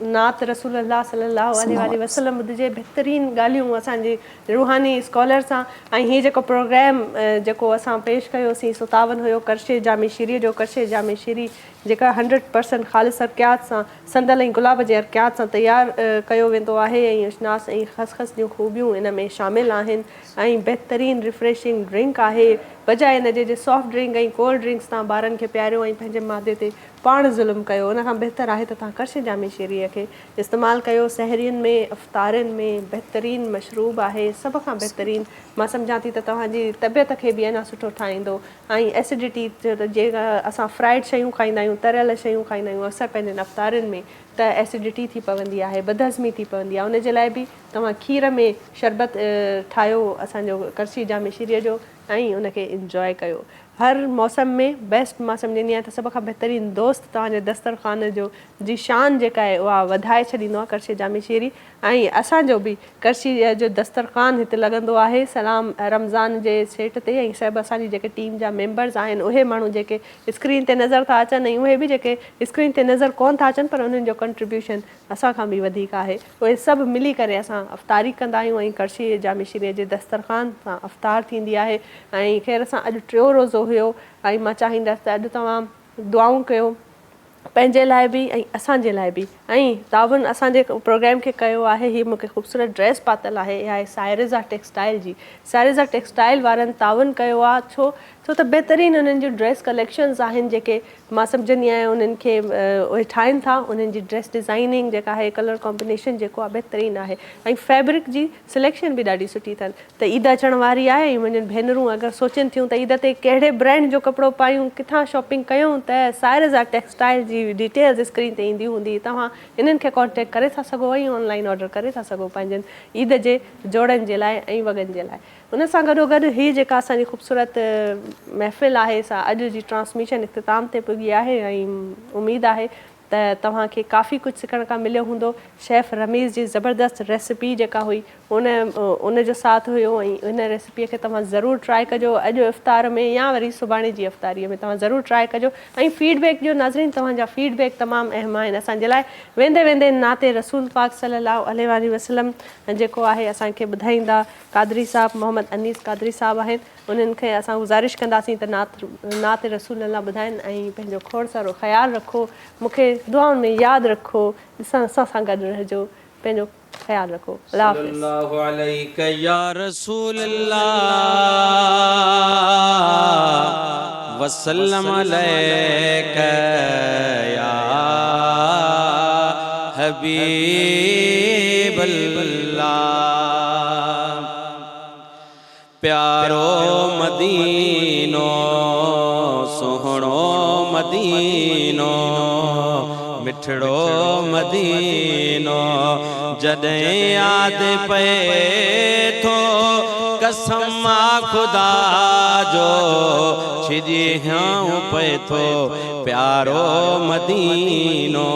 नात रसूल अल्लाह सल्लल्लाहु अलैहि वसल्लम ॿुधिजे, बहितरीन ॻाल्हियूं असांजे रूहानी स्कॉलर सां। ऐं हीअ जेको प्रोग्राम जेको असां पेश कयोसीं सुतावन हुयो करशे जामी शीरी जो, करशे जामी शीरी जेका 100% ख़ालिस अर्कियात सां संदल ऐं गुलाब जे अर्कियात सां तयारु कयो वेंदो आहे ऐं अशनास ऐं ख़सख़स जूं ख़ूबियूं इन में शामिलु आहिनि ऐं बहितरीन रिफ्रेशिंग ड्रिंक आहे। बजाए हिनजे जे सॉफ्ट ड्रिंक ऐं कोल्ड ड्रिंक्स तव्हां ॿारनि खे पियारियो ऐं पंहिंजे मादे ते पाण ज़ुल्म कयो, उन खां बहितर आहे त तव्हां करशे जामी शीरीअ खे इस्तेमालु कयो। सहरियुनि में अफ़्तारनि में बहितरीन मशरूब आहे, सभ खां बहितरीन। मां सम्झां थी त तव्हांजी तबियत खे बि अञा सुठो ठाहींदो ऐं एसिडिटी जेका असां फ्राइड शयूं खाईंदा आहियूं, तरियल शयूं खाईंदा आहियूं अक्सर पंहिंजे अफ़्तारनि में, त एसिडिटी थी पवंदी आहे, बदहज़मी थी पवंदी आहे। उनजे लाइ बि तव्हां खीर में शरबत ठाहियो असांजो करशी जामी शीरीअ जो ऐं उनखे इंजॉय कयो। हर मौसम में बेस्ट मां सम्झंदी आहियां त सभ खां बहितरीन दोस्त तव्हांजे दस्तरख़ान जो जी शान जेका आहे उहा वधाए छॾींदो आहे करशी जामी शीरी। ऐं असांजो बि करशी जो दस्तरख़ान हिते लॻंदो आहे सलाम रमज़ान जे सेट ते, ऐं सभु असांजी जेके टीम जा मेंबर्स आहिनि उहे माण्हू जेके स्क्रीन ते नज़र था अचनि ऐं उहे बि जेके स्क्रीन ते नज़र कोन था अचनि पर उन्हनि जो कंट्रीब्यूशन असांखां बि वधीक आहे, उहे सभु मिली करे असां अफ़्तारी कंदा आहियूं ऐं करशी जामी शीरीअ जे दस्तरख़ान सां अफ़्तार थींदी आहे। ऐं ख़ैर असां अॼु टियों रोज़ो हुयो ऐं मां चाहींदसि त अॼु तव्हां दुआऊं कयो पंहिंजे लाइ बि ऐं असांजे लाइ बि। ऐं तावन असांजे प्रोग्राम खे कयो आहे, हीअ मूंखे ख़ूबसूरत ड्रेस पातल आहे, इहा आहे सायरिज़ा टेक्सटाइल जी। सायरिज़ा टेक्सटाइल वारनि तावन कयो आहे छो त बहितरीन उन्हनि जूं ड्रेस कलेक्शन्स आहिनि जेके मां सम्झंदी आहियां उन्हनि खे उहे ठाहिनि था। उन्हनि जी ड्रेस डिज़ाइनिंग जेका आहे, कलर कॉम्बिनेशन जेको आहे बहितरीन आहे ऐं फैब्रिक जी सिलेक्शन बि ॾाढी सुठी अथनि। त ईद अचण वारी आहे ऐं मुंहिंजियुनि भेनरूं अगरि सोचनि थियूं त ईद ते कहिड़े ब्रांड जो कपिड़ो पायूं, किथां शॉपिंग कयूं, त सायरिज़ा टेक्सटाइल जी डिटेल्स स्क्रीन ते ईंदी हूंदी, तव्हां इन्हनि खे कॉन्टेक्ट करे था सघो ऐं ऑनलाइन ऑर्डर करे था सघो पंहिंजनि ईद जे जोड़नि जे लाइ ऐं वॻनि जे लाइ। उन सां गॾोगॾु हीअ जेका असांजी ख़ूबसूरत महफ़िल आहे सा अॼु जी ट्रांसमिशन इख़्तिताम ते पुॼी आहे ऐं उमेदु आहे त तव्हांखे काफ़ी कुझु सिखण खां मिलियो हूंदो। शेफ़ रमीज़ जी ज़बरदस्त रेसिपी जेका हुई उन जो साथ हुयो ऐं इन रेसिपीअ खे तव्हां ज़रूरु ट्राए कजो अॼु इफ़्तार में या वरी सुभाणे जी इफ़्तारीअ में तव्हां ज़रूरु ट्राए कजो। ऐं फीडबैक जो नाज़रीन तव्हांजा फीडबैक तमामु अहम आहिनि असांजे लाइ। वेंदे वेंदे नाते रसूल पाक सल्लल्लाहु अलैहि वसल्लम जेको आहे असांखे ॿुधाईंदा कादरी साहिबु मोहम्मद अनीस कादरी साहिबु आहिनि, उन्हनि खे असां गुज़ारिश कंदासीं त नात रसूल अल्लाह ॿुधाइनि ऐं पंहिंजो खोड़ सारो ख़्यालु रखो, मूंखे दुआउनि में यादि रखो, असां सां गॾु रहजो, पंहिंजो ख़्यालु रखो। अल्लाह हाफ़िज़। सल्लल्लाहु अलैका या रसूल अल्लाह वसल्लम अलैका या हबीब अल्लाह। प्यारो मदीनो सोहणो मदीनो मिठड़ो मदीनो जॾहिं यादि पए थो कसम खुदा जो छिॼियाऊं पए थो। प्यारो मदीनो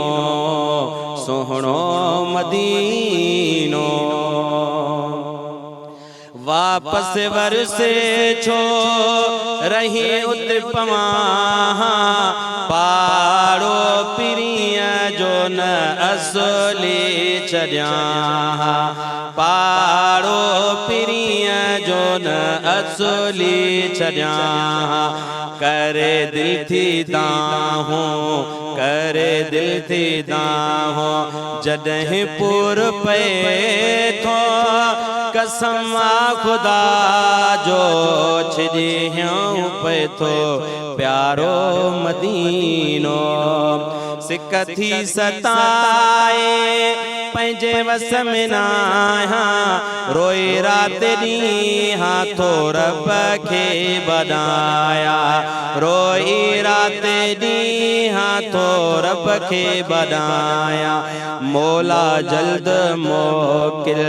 सोहणो मदीनो वापस वरसे छो रही उत पवां पाड़ो पिरीअ जो न असली छॾियां पाड़ो पिरीअ जो न असली छॾियां करे दिल थी दाहूं करे दिल थी दाहूं जॾहिं पुर पए थो कसम खुदा जो छिॼियाऊं पए थो। प्यारो मदीनो सिक थी सताए पंहिंजे वस में न आहियां रोई राति ॾींहं थो रब खे बधाया रोई राति ॾींहं थो रब खे बधाया मौला जल्द मोकिल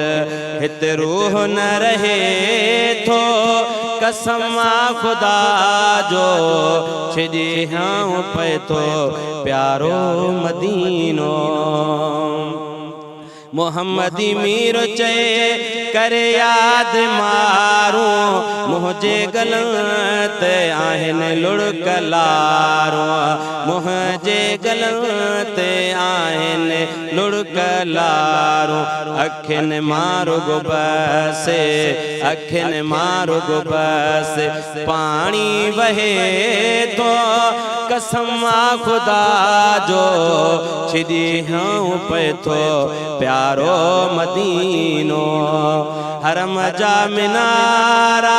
हिते रूह न रहे थो कसम खुदा जो छिॼियाऊं पए थो। प्यारो मदीनो मोहम्मदी मीर चए करे याद मारो मुझे गलत आहन लुड़कलारो मुझे गलत आहन लुड़कलारो अखिन मारो गुबसे अखिन मारो गुबसे पानी वहे तो कसम खुदा जो छिदी हूँ पे तो प्यारो मदीनो हरम जा मिनारा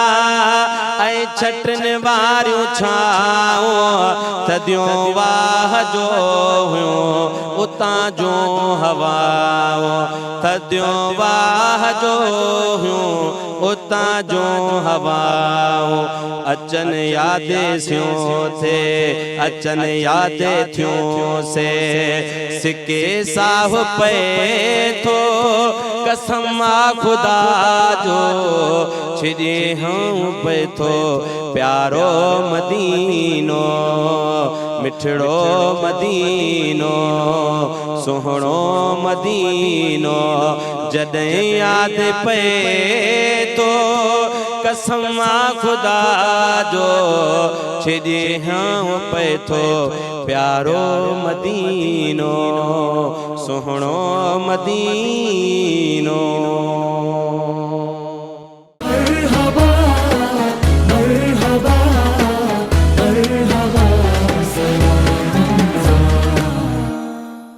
ऐ छटन वारियूं छाओ थदियों वाह जो हुयो उतां जो हवाओ थदियों वाह जो हुयो उतां जो हवाओ अचन यादे स्यों थे अचन यादे थियों से सिके साह पे थो कसम खुदा जो छिदी हूँ पे थो प्यारो मदीनो मिठड़ो मदीनो सुहणो मदीनो जॾहिं याद पे तो कसम खुदा जो छिदी हूँ पे थो प्यारो मदीनो सुहणो मदीनो